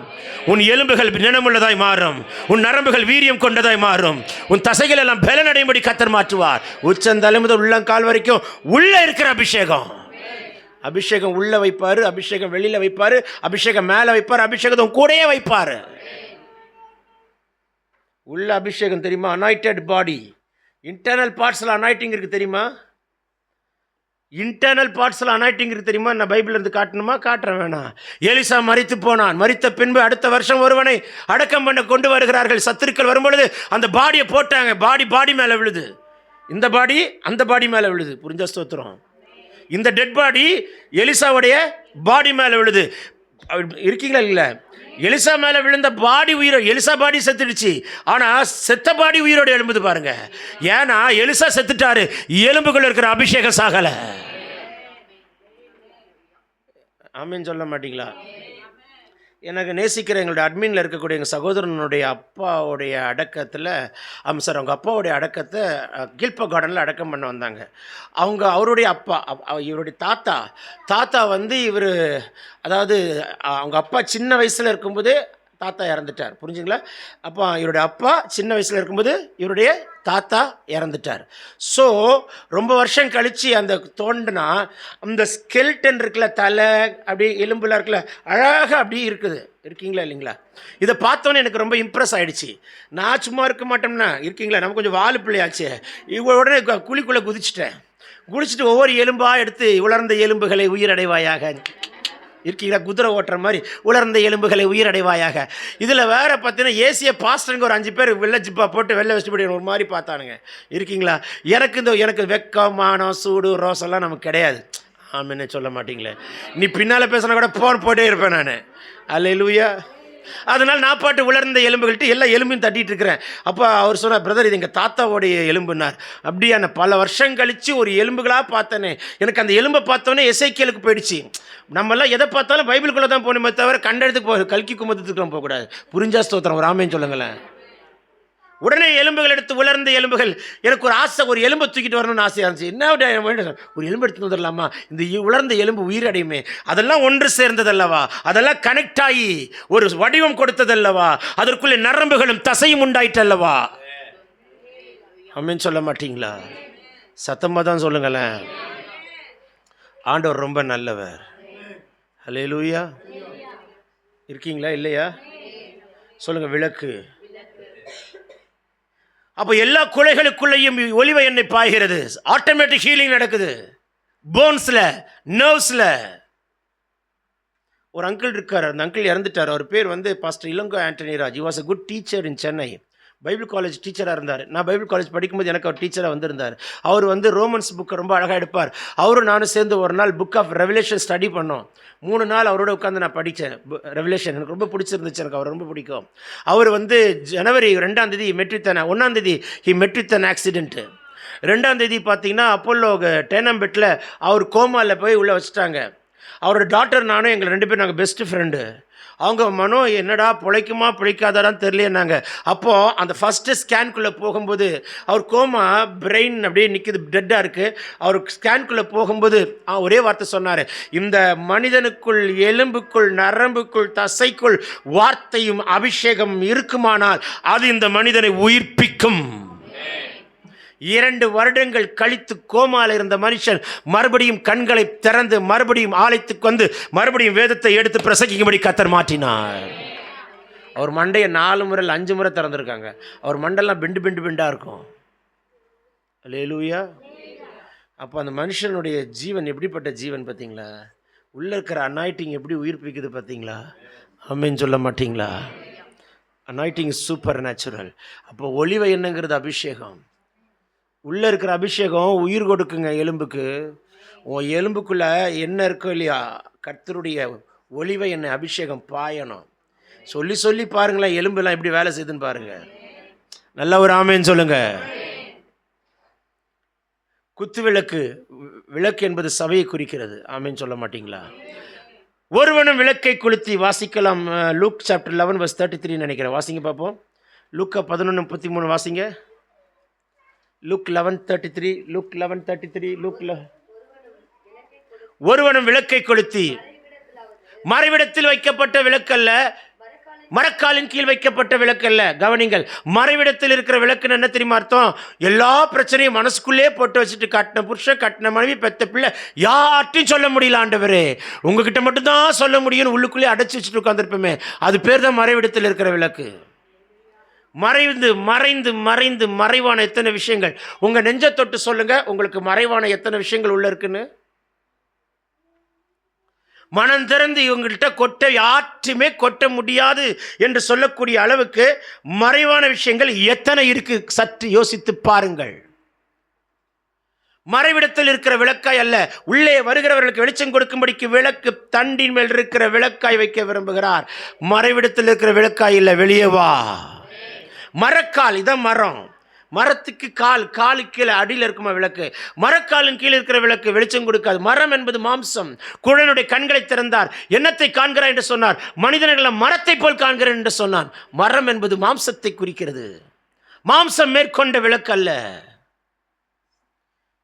உன் எலும்புகள் நினமுள்ளதாய் மாறும், உன் நரம்புகள் வீரியம் கொண்டதாய் மாறும், உன் தசைகள் எல்லாம் பலனடையும்படி கர்த்தர் மாற்றுவார். உச்சந்தலை முதல் உள்ளங்கால் வரைக்கும் உள்ள இருக்கிற அபிஷேகம். அபிஷேகம் உள்ள வைப்பாரு, அபிஷேகம் வெளியில வைப்பாரு, அபிஷேகம் மேல வைப்பாரு, அபிஷேகம் கூடயே வைப்பாரு. உள்ள அபிஷேகம் தெரியுமா? அனாயிட்டட் பாடி. இன்டர்னல் பார்ட்ஸ்ல அனாயிட்டிங் இருக்கு தெரியுமா? இன்டர்னல் பார்ட்ஸ்ல அனாயிட்டிங் இருக்கு தெரியுமா? நான் பைபிள் இருந்து காட்டணுமா? காட்டுறேன் வேணாம். எலிசா மரித்து போனான். மரித்த பின்பு அடுத்த வருஷம் ஒருவனை அடக்கம் பண்ண கொண்டு வருகிறார்கள். சத்துருக்கள் வரும்பொழுது அந்த பாடியை போட்டாங்க. பாடி மேல விழுது. இந்த பாடி அந்த பாடி மேல விழுது. புரிஞ்ச ஸ்தோத்திரம். இந்த டெட் பாடி எலிசாவுடைய பாடி மேலே விழுது. இருக்கீங்களா? இல்லை, எலிசா மேலே விழுந்த பாடி உயிரோ, எலிசா பாடி செத்துடுச்சு. ஆனால் செத்த பாடி உயிரோடு எழும்புது பாருங்க. ஏன்னா எலிசா செத்துட்டாரு, எலும்புகள் இருக்கிற அபிஷேகம் சாகலை. ஆமீன் சொல்ல மாட்டீங்களா? எனக்கு நேசிக்கிற எங்களுடைய அட்மினில் இருக்கக்கூடிய எங்கள் சகோதரனுடைய அப்பாவுடைய அடக்கத்தில், சார் அவங்க அப்பாவுடைய அடக்கத்தை கில்ப கார்டனில் அடக்கம் பண்ண வந்தாங்க. அவருடைய அப்பா, இவருடைய தாத்தா வந்து இவர், அதாவது அவங்க அப்பா சின்ன வயசில் இருக்கும்போதே தாத்தா இறந்துட்டார். புரிஞ்சுங்களா? அப்போ இவருடைய அப்பா சின்ன வயசில் இருக்கும்போது இவருடைய தாத்தா இறந்துட்டார். ஸோ ரொம்ப வருஷம் கழித்து அந்த தோண்டுனா அந்த ஸ்கெல்டன் இருக்குல்ல, தலை அப்படி எலும்புலாம் இருக்குல்ல, அழகாக அப்படி இருக்குது. இருக்கீங்களா இல்லைங்களா? இதை பார்த்தோன்னே எனக்கு ரொம்ப இம்ப்ரெஸ் ஆகிடுச்சு. நான் சும்மா இருக்க மாட்டோம்னா, இருக்கீங்களா, நம்ம கொஞ்சம் வாலு பிள்ளையாச்சு. உடனே குழிக்குள்ளே குதிச்சுட்டு ஒவ்வொரு எலும்பாக எடுத்து, உலர்ந்த எலும்புகளை உயிரடைவாயாக. இருக்கீங்களா? குதிரை ஓட்டுற மாதிரி உலர்ந்த எலும்புகளை உயிரடைவாயாக. இதில் வேறு பார்த்தீங்கன்னா ஏசிய பாஸ்டருங்க ஒரு 5 பேர் வெள்ளை ஜிப்பா போட்டு வெள்ளை வச்சுப்படி ஒரு மாதிரி பார்த்தானுங்க. இருக்கீங்களா? எனக்கு வெக்கம், மானம், சூடு, ரோசெல்லாம் நமக்கு கிடையாது. ஆமென்னு சொல்ல மாட்டீங்களே. நீ பின்னால் பேசினா கூட போட்டே இருப்பேன் நான். அல்லேலூயா. அதனால் நான் பாட்டு உலர்ந்த எலும்புகள்ட்டு எல்லா எலும்பையும் தட்டிகிட்டு இருக்கிறேன். அப்போ அவர் சொன்னார், பிரதர் இது எங்கள் தாத்தாவோடைய எலும்புனார். அப்படியா? நான் பல வருஷம் கழித்து ஒரு எலும்புகளாக பார்த்தேனே. எனக்கு அந்த எலும்பை பார்த்தோன்னே எசேக்கியேலுக்கு போயிடுச்சு. நம்மெல்லாம் எதை பார்த்தாலும் பைபிளுக்குள்ளே தான் போகணுமே தவிர கண்ட இடத்துக்கு கல்கி குமத்துக்குலாம் போகக்கூடாது. புரிஞ்சா ஸ்தோத்திரம். ஒரு ஆமேன்னு சொல்லுங்களேன். உடனே எலும்புகள் எடுத்து, உலர்ந்த எலும்புகள். எனக்கு ஒரு ஆசை, ஒரு எலும்பை தூக்கிட்டு வரணும்னு ஆசையாக இருந்துச்சு. என்ன ஒரு எலும்பு எடுத்து வந்துடலாமா? இந்த உலர்ந்த எலும்பு உயிரடையுமே. அதெல்லாம் ஒன்று சேர்ந்ததல்லவா? அதெல்லாம் கனெக்ட் ஆகி ஒரு வடிவம் கொடுத்ததல்லவா? அதற்குள்ளே நரம்புகளும் தசையும் உண்டாயிட்டல்லவா? ஆமென் சொல்ல மாட்டீங்களா? சத்தமாக தான் சொல்லுங்களேன். ஆண்டவர் ரொம்ப நல்லவர். அல்லேலூயா. இருக்கீங்களா? இல்லையா? சொல்லுங்க. விளக்கு. அப்போ எல்லா குலைகளுக்குள்ளேயும் ஒலிவ எண்ணெய் பாய்கிறது. ஆட்டோமேட்டிக் ஹீலிங் நடக்குது. போன்ஸில், நர்வ்ஸில். ஒரு அங்கிள் இருக்கார், அந்த அங்கிள் இறந்துட்டார். அவர் பேர் வந்து pastor Ilango Antony Raj. Was a good teacher in Chennai. Bible college டீச்சராக இருந்தார். நான் பைபிள் காலேஜ் படிக்கும்போது எனக்கு அவர் டீச்சராக வந்திருந்தார். அவர் வந்து ரோமன்ஸ் புக்கை ரொம்ப அழகாக எடுப்பார். அவரும் நானும் சேர்ந்து ஒரு நாள் புக் ஆஃப் ரெவலேஷன் ஸ்டடி பண்ணோம். 3 நாள் அவரோட உட்காந்து நான் படித்தேன். ரெவலேஷன் எனக்கு ரொம்ப பிடிச்சிருந்துச்சு. எனக்கு அவர் ரொம்ப பிடிக்கும். அவர் வந்து ஜனவரி 2ஆம் தேதி மெட்ரித்தன், 1ஆம் தேதி மெட்ரித்தன் ஆக்சிடென்ட்டு. 2ஆம் தேதி பார்த்தீங்கன்னா அப்போலோ டேனம்பெட்டில் அவர் கோமாவில் போய் உள்ளே வச்சுட்டாங்க. அவரோட டாக்டர் நானும் எங்கள் 2 பேரும் நாங்கள் பெஸ்ட்டு ஃப்ரெண்டு. அவங்க மனோ என்னடா பிழைக்குமா பிழைக்காதான்னு தெரியலைன்னாங்க. அப்போது அந்த ஃபஸ்ட்டு ஸ்கேன்குள்ளே போகும்போது அவர் கோமா பிரெயின் அப்படியே நிற்கிது, டெட்டாக இருக்குது. அவர் ஸ்கேன்குள்ளே போகும்போது ஒரே வார்த்தை சொன்னார், இந்த மனிதனுக்குள் எலும்புக்குள் நரம்புக்குள் தசைக்குள் வார்த்தையும் அபிஷேகம் இருக்குமானால் அது இந்த மனிதனை உயிர்ப்பிக்கும். 2 வருடங்கள் கழித்து கோமாவில் இருந்த மனுஷன் மறுபடியும் கண்களை திறந்து மறுபடியும் ஆலயத்துக்கு வந்து மறுபடியும் வேதத்தை எடுத்து பிரசங்கிக்கும்படி கர்த்தர் மாற்றினார். அவர் மண்டையை 4 முறை 5 முறை திறந்துருக்காங்க. அவர் மண்டெல்லாம் பெண்டாக இருக்கும். அல்லேலூயா. அப்போ அந்த மனுஷனுடைய ஜீவன் எப்படிப்பட்ட ஜீவன் பார்த்தீங்களா? உள்ளே இருக்கிற அனாயிட்டிங் எப்படி உயிர்ப்பிக்குது பார்த்தீங்களா? ஆமென் சொல்ல மாட்டிங்களா? அனாயிட்டிங் சூப்பர் நேச்சுரல். அப்போ ஒளிவை என்னங்கிறது அபிஷேகம். உள்ளே இருக்கிற அபிஷேகம் உயிர் கொடுக்குங்க எலும்புக்கு. உன் எலும்புக்குள்ளே என்ன இருக்கோ இல்லையா, கர்த்தருடைய ஒளிவை என்ன அபிஷேகம் பாயணும். சொல்லி சொல்லி பாருங்களேன், எலும்புலாம் எப்படி வேலை செய்யுதுன்னு பாருங்கள். நல்ல ஒரு ஆமேன்னு சொல்லுங்கள். குத்து விளக்கு, விளக்கு என்பது சபையை குறிக்கிறது. ஆமேன்னு சொல்ல மாட்டிங்களா? ஒருவனும் விளக்கை கொளுத்தி வாசிக்கலாம். லூக் சாப்டர் 11 verse 33 நினைக்கிறேன். வாசிங்க பார்ப்போம். லூக்கா 11:33 வாசிங்க. Luke 11:33. Luke 11:33. ஒருவனும் விளக்கை கொளுத்தி மறைவிடத்தில் வைக்கப்பட்ட விளக்கல்ல, மரக்காலின் கீழ் வைக்கப்பட்ட விளக்கல்ல. கவனிங்கள், மறைவிடத்தில் இருக்கிற விளக்குன்னு என்ன தெரியுமா அர்த்தம்? எல்லா பிரச்சனையும் மனசுக்குள்ளே போட்டு வச்சுட்டு கட்டின புருஷன், கட்டின மனைவி, பெத்த பிள்ளை யார்ட்டையும் சொல்ல முடியல ஆண்டவரே, உங்ககிட்ட மட்டும்தான் சொல்ல முடியும்னு உள்ளுக்குள்ளே அடைச்சி வச்சுட்டு உட்காந்துருப்போமே, அது பேர் தான் மறைவிடத்தில் இருக்கிற விளக்கு. மறைந்து மறைந்து மறைந்து மறைவான எத்தனை விஷயங்கள். உங்க நெஞ்ச தொட்டு சொல்லுங்க, உங்களுக்கு மறைவான எத்தனை விஷயங்கள் உள்ள இருக்குன்னு. மனம் திறந்து இவங்கள்ட்ட கொட்ட யாற்றுமே கொட்ட முடியாது என்று சொல்லக்கூடிய அளவுக்கு மறைவான விஷயங்கள் எத்தனை இருக்கு சற்று யோசித்து பாருங்கள். மறைவிடத்தில் இருக்கிற விளக்காய் அல்ல, உள்ளே வருகிறவர்களுக்கு வெளிச்சம் கொடுக்கும்படிக்கு விளக்கு தண்டின் மேல் இருக்கிற விளக்காய் வைக்க விரும்புகிறார். மறைவிடத்தில் இருக்கிற விளக்காய் இல்லை, வெளியே வா. மரக்கால், இதான் மரம். மரத்துக்கு காலுக்கு கீழே அடியில் இருக்குமா விளக்கு. மரக்காலின் கீழே இருக்கிற விளக்கு வெளிச்சம் கொடுக்காது. மரம் என்பது மாம்சம். குழந்தையுடைய கண்களை திறந்தார், என்னத்தை காண்கிறார் என்று சொன்னார். மனிதர்களை மரத்தை போல் காண்கிறேன் என்று சொன்னான். மரம் என்பது மாம்சத்தை குறிக்கிறது. மாம்சம் மேற்கொண்ட விளக்கு அல்ல.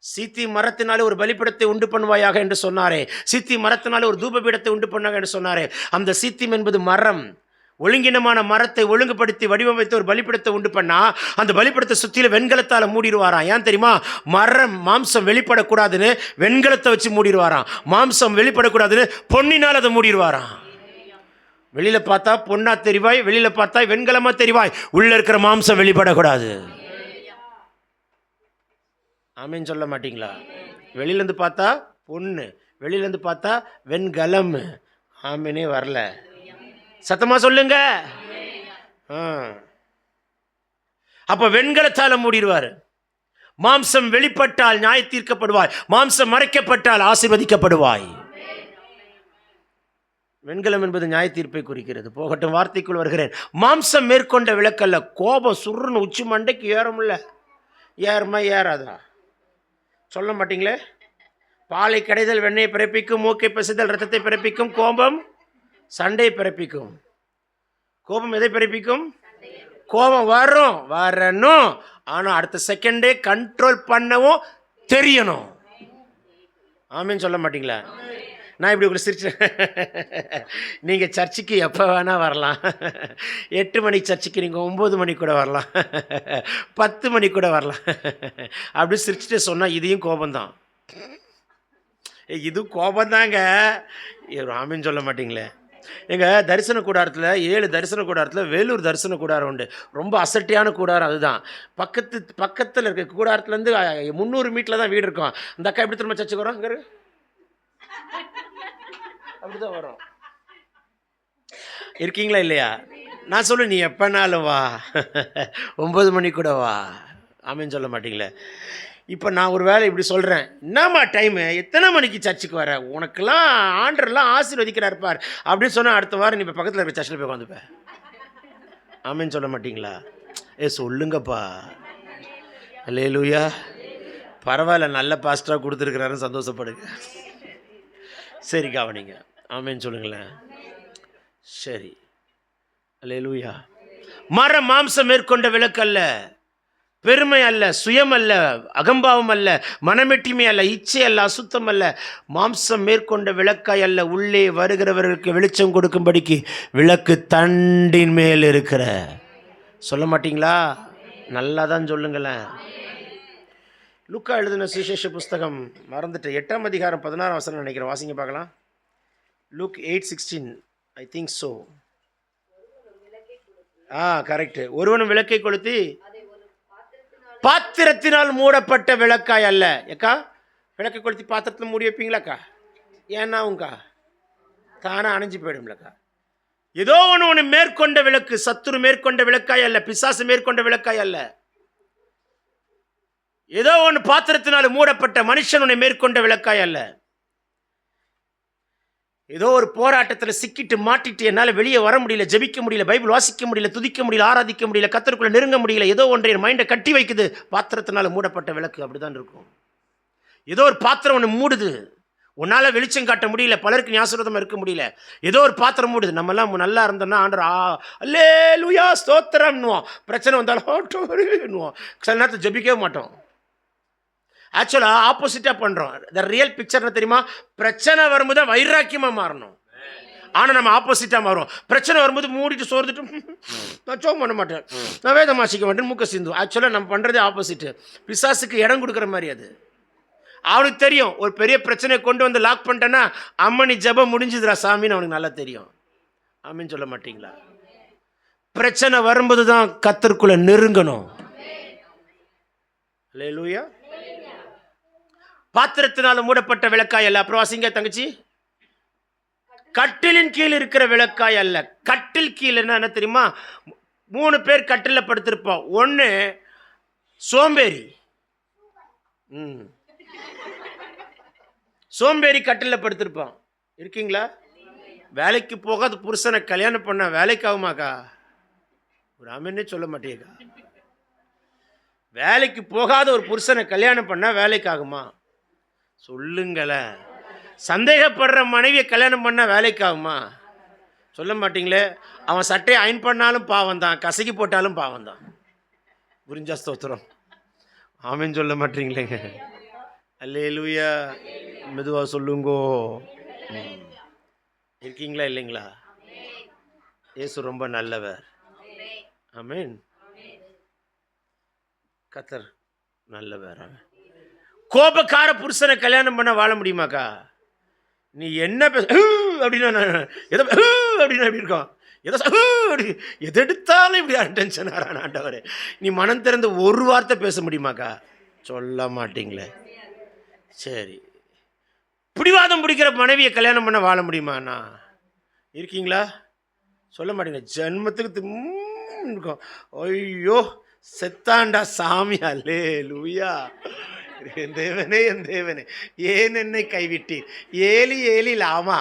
சீத்தி மரத்தினாலே ஒரு பலிபீடத்தை உண்டு பண்ணுவாயாக என்று சொன்னாரே, சீத்தி மரத்தினாலே ஒரு தூபபீடத்தை உண்டு பண்ணாங்க என்று சொன்னாரே. அந்த சீத்திம் என்பது மரம். ஒழுங்கினமான மரத்தை ஒழுங்குபடுத்தி வடிவமைத்து ஒரு பலிபீடத்தை உண்டு பண்ணா அந்த பலிபீடத்தை சுற்றில வெண்கலத்தால் மூடிடுவாராம். ஏன் தெரியுமா? மரம் மாம்சம் வெளிப்படக்கூடாதுன்னு வெண்கலத்தை வச்சு மூடிடுவாராம். மாம்சம் வெளிப்படக்கூடாதுன்னு பொன்னினால் அதை மூடிடுவாராம். வெளியில பார்த்தா பொன்னா தெரிவாய், வெளியில பார்த்தா வெண்கலமா தெரிவாய், உள்ள இருக்கிற மாம்சம் வெளிப்படக்கூடாது. ஆமேன்னு சொல்ல மாட்டீங்களா? வெளியிலேருந்து பார்த்தா பொண்ணு, வெளியிலேருந்து பார்த்தா வெண்கலம். ஆமேனே வரல, சத்தமா சொல்லுங்க. அப்ப வெண்கலத்தால மூடிடுவார். மாம்சம் வெளிப்பட்டால் நியாய தீர்க்கப்படுவாய், மாம்சம் மறைக்கப்பட்டால் ஆசீர்வதிக்கப்படுவாய். வெண்கலம் என்பது நியாய தீர்ப்பை குறிக்கிறது. போகட்டும், வார்த்தைக்குள் வருகிறேன். மாம்சம் மேற்கொண்ட விளக்கல்ல. கோபம் சுருன்னு உச்சி மண்டைக்கு ஏறும்ல, ஏறுமா ஏறாதா சொல்ல மாட்டீங்களே. பாலை கடைதல் வெண்ணெயை பிறப்பிக்கும், மூக்கை பசிதல் ரத்தத்தை பிறப்பிக்கும், கோபம் சண்டையை பிறப்பிக்கும். கோபம் எதை பிறப்பிக்கும்? கோபம் வரணும், ஆனால் அடுத்த செகண்டே கண்ட்ரோல் பண்ணவும் தெரியணும். ஆமேன்னு சொல்ல மாட்டீங்களா? நான் இப்படி உங்களுக்கு சிரிச்சேன். நீங்கள் சர்ச்சுக்கு எப்போ வேணால் வரலாம். 8 மணிக்கு சர்ச்சுக்கு நீங்கள் 9 மணிக்கு கூட வரலாம், 10 மணிக்கு கூட வரலாம். அப்படி சிரிச்சுட்டு சொன்னால் இதையும் கோபந்தான். இது கோபந்தாங்க. ஆமேன்னு சொல்ல மாட்டிங்களே. எங்கள் தரிசன கூடாரத்தில் 7 தரிசன கூடாரத்தில் வேலூர் தரிசன கூடாரம் உண்டு. ரொம்ப அசட்டியான கூடாரம். அதுதான் பக்கத்தில் இருக்க கூடாரத்துலேருந்து 300 மீட்டரில் தான் வீடு இருக்கும். அந்த அக்கா எப்படி திரும்ப சர்ச்சுக்கு வரும்? அங்கே அப்படி தான் வரும். இருக்கீங்களா இல்லையா? நான் சொல்லுவேன், நீ எப்போனாலும் வா, 9 மணி கூட வா. ஆமேன்னு சொல்ல மாட்டீங்களே. இப்போ நான் ஒரு வேளை இப்படி சொல்கிறேன், என்னம்மா டைமு, எத்தனை மணிக்கு சர்ச்சுக்கு வர, உனக்கெல்லாம் ஆண்டர்லாம் ஆசீர்வதிக்கிறார் பார் அப்படின்னு சொன்னால் அடுத்த வாரம் நீ இப்போ பக்கத்தில் இருக்கிற சர்ச்சில் போய் உட்காந்துப்பேன். ஆமேன்னு சொல்ல மாட்டீங்களா? சொல்லுங்கப்பா. அல்லேலூயா. பரவாயில்ல, நல்ல பாஸ்டராக கொடுத்துருக்குறாருன்னு சந்தோஷப்படுங்க. சரி, கவனிங்க. ஆமேன்னு சொல்லுங்களேன். சரி, அல்லேலூயா. மர மாம்சம் மேற்கொண்ட விளக்கு அல்ல, பெருமை அல்ல, சுயம் அல்ல, அகம்பாவம் அல்ல, மனமெட்டிமை அல்ல, இச்சை அல்ல, அசுத்தம் அல்ல, மாம்சம் மேற்கொண்ட விளக்காய் அல்ல, உள்ளே வருகிறவர்களுக்கு வெளிச்சம் கொடுக்கும்படிக்கு விளக்கு தண்டின் மேல் இருக்கிற. சொல்ல மாட்டீங்களா? நல்லா தான் சொல்லுங்களேன். லூக்கா எழுதின சுவிசேஷ புஸ்தகம் மறந்துட்டு 8ஆம் அதிகாரம் 16ஆம் வசனம் நினைக்கிறேன். வாசிங்க பார்க்கலாம். Luke 8:16, I think so. Correct. ஒருவனும் விளக்கை கொளுத்தி பாத்திரத்தினால் மூடப்பட்ட விளக்காய் அல்ல. ஏக்கா, விளக்கை கொளுத்தி பாத்திரத்தில் மூடி வைப்பீங்களாக்கா? ஏன்னா உங்கக்கா தானே அணைஞ்சு போயிடும்லக்கா. ஏதோ ஒன்று மேற்கொண்ட விளக்கு, சத்துரு மேற்கொண்ட விளக்காய் அல்ல, பிசாசு மேற்கொண்ட விளக்காய் அல்ல. ஏதோ ஒன்று பாத்திரத்தினால் மூடப்பட்ட மனுஷன் உன்னை மேற்கொண்ட விளக்காய் அல்ல. ஏதோ ஒரு போராட்டத்தில் சிக்கிட்டு மாட்டிட்டு என்னால் வெளியே வர முடியல, ஜெபிக்க முடியல, பைபிள் வாசிக்க முடியல, துதிக்க முடியல, ஆராதிக்க முடியல, கர்த்தருக்குள்ள நெருங்க முடியல, ஏதோ ஒன்றை என் மைண்டை கட்டி வைக்குது. பாத்திரத்தினால மூடப்பட்ட விளக்கு அப்படிதான் இருக்கும். ஏதோ ஒரு பாத்திரம் ஒன்று மூடுது, உன்னால் வெளிச்சம் காட்ட முடியல, பலருக்கு ஞாபகமாக இருக்க முடியல, ஏதோ ஒரு பாத்திரம் மூடுது. நம்மெல்லாம் நல்லா இருந்தோம்னா ஆண்டர் அல்லேலூயா ஸ்தோத்திரம்னுவோம், பிரச்சனை வந்தாலும் சில நேரத்தில் ஜெபிக்கவே மாட்டோம். ஆக்சுவலாக ஆப்போசிட்டாக பண்ணுறோம். த ரியல் பிக்சர் என்ன தெரியுமா? பிரச்சனை வரும்போது தான் வைராக்கியமாக மாறணும். ஆனால் நம்ம ஆப்போசிட்டாக மாறும். பிரச்சனை வரும்போது மூடிட்டு சோர்ந்துட்டு நான் சோம் பண்ண மாட்டேன், நான் வேதம் வாசிக்க மாட்டேன், மூக்க சிந்து. ஆக்சுவலாக நம்ம பண்ணுறதே ஆப்போசிட்டு. பிசாசுக்கு இடம் கொடுக்குற மாதிரி அது. அவனுக்கு தெரியும், ஒரு பெரிய பிரச்சனையை கொண்டு வந்து லாக் பண்ணிட்டேன்னா அம்மனி ஜபம் முடிஞ்சுதுரா சாமின்னு அவனுக்கு நல்லா தெரியும். ஆமின்னு சொல்ல மாட்டீங்களா? பிரச்சனை வரும்போது தான் கர்த்தருக்குள்ள நெருங்கணும். அல்லேலூயா. பாத்திரத்தினால மூடப்பட்ட விளக்காய் அல்ல. அப்புறம் வாசிங்க தங்கச்சி. கட்டிலின் கீழ் இருக்கிற விளக்காய் அல்ல. கட்டில் கீழ் என்ன தெரியுமா? 3 பேர் கட்டில படுத்திருப்போம். ஒன்று சோம்பேறி. சோம்பேறி கட்டில படுத்திருப்பான். இருக்கீங்களா? வேலைக்கு போகாத புருஷனை கல்யாணம் பண்ண வேலைக்கு ஆகுமாக்கா? ஒரு ஆமென்னே சொல்ல மாட்டேங்கா. வேலைக்கு போகாத ஒரு புருஷனை கல்யாணம் பண்ண வேலைக்கு ஆகுமா? சொல்லுங்களேன். சந்தேகப்படுற மனைவியை கல்யாணம் பண்ண வேலைக்கு ஆகுமா? சொல்ல மாட்டீங்களே. அவன் சட்டையை அயன் பண்ணாலும் பாவம் தான், கசக்கி போட்டாலும் பாவம் தான். புரிஞ்சா ஸ்தோத்திரம். ஆமென் சொல்ல மாட்டீங்களேங்க. அல்லேலூயா. மெதுவாக சொல்லுங்கோ. இருக்கீங்களா இல்லைங்களா? இயேசு ரொம்ப நல்லவர். ஆமென். கர்த்தர் நல்லவர். கோபக்கார புருஷனை கல்யாணம் பண்ண வாழ முடியுமாக்கா? நீ என்ன அப்படின்னா எதோ அப்படின்னா எப்படி இருக்கும்? எதோ எது எடுத்தாலும் இப்படி அட்டென்ஷன் ஆண்டவரே. நீ மனம் திறந்து ஒரு வார்த்தை பேச முடியுமாக்கா? சொல்ல மாட்டீங்களே. சரி, பிடிவாதம் பிடிக்கிற மனைவியை கல்யாணம் பண்ண வாழ முடியுமாண்ணா? இருக்கீங்களா? சொல்ல மாட்டீங்க. ஜென்மத்துக்கு இருக்கும். ஐயோ செத்தாண்டா சாமி. அல்லேலூயா. என் தேவனே, என் தேவனே, ஏன் என்னை கைவிட்டீர்? ஏலி ஏலி லாமா.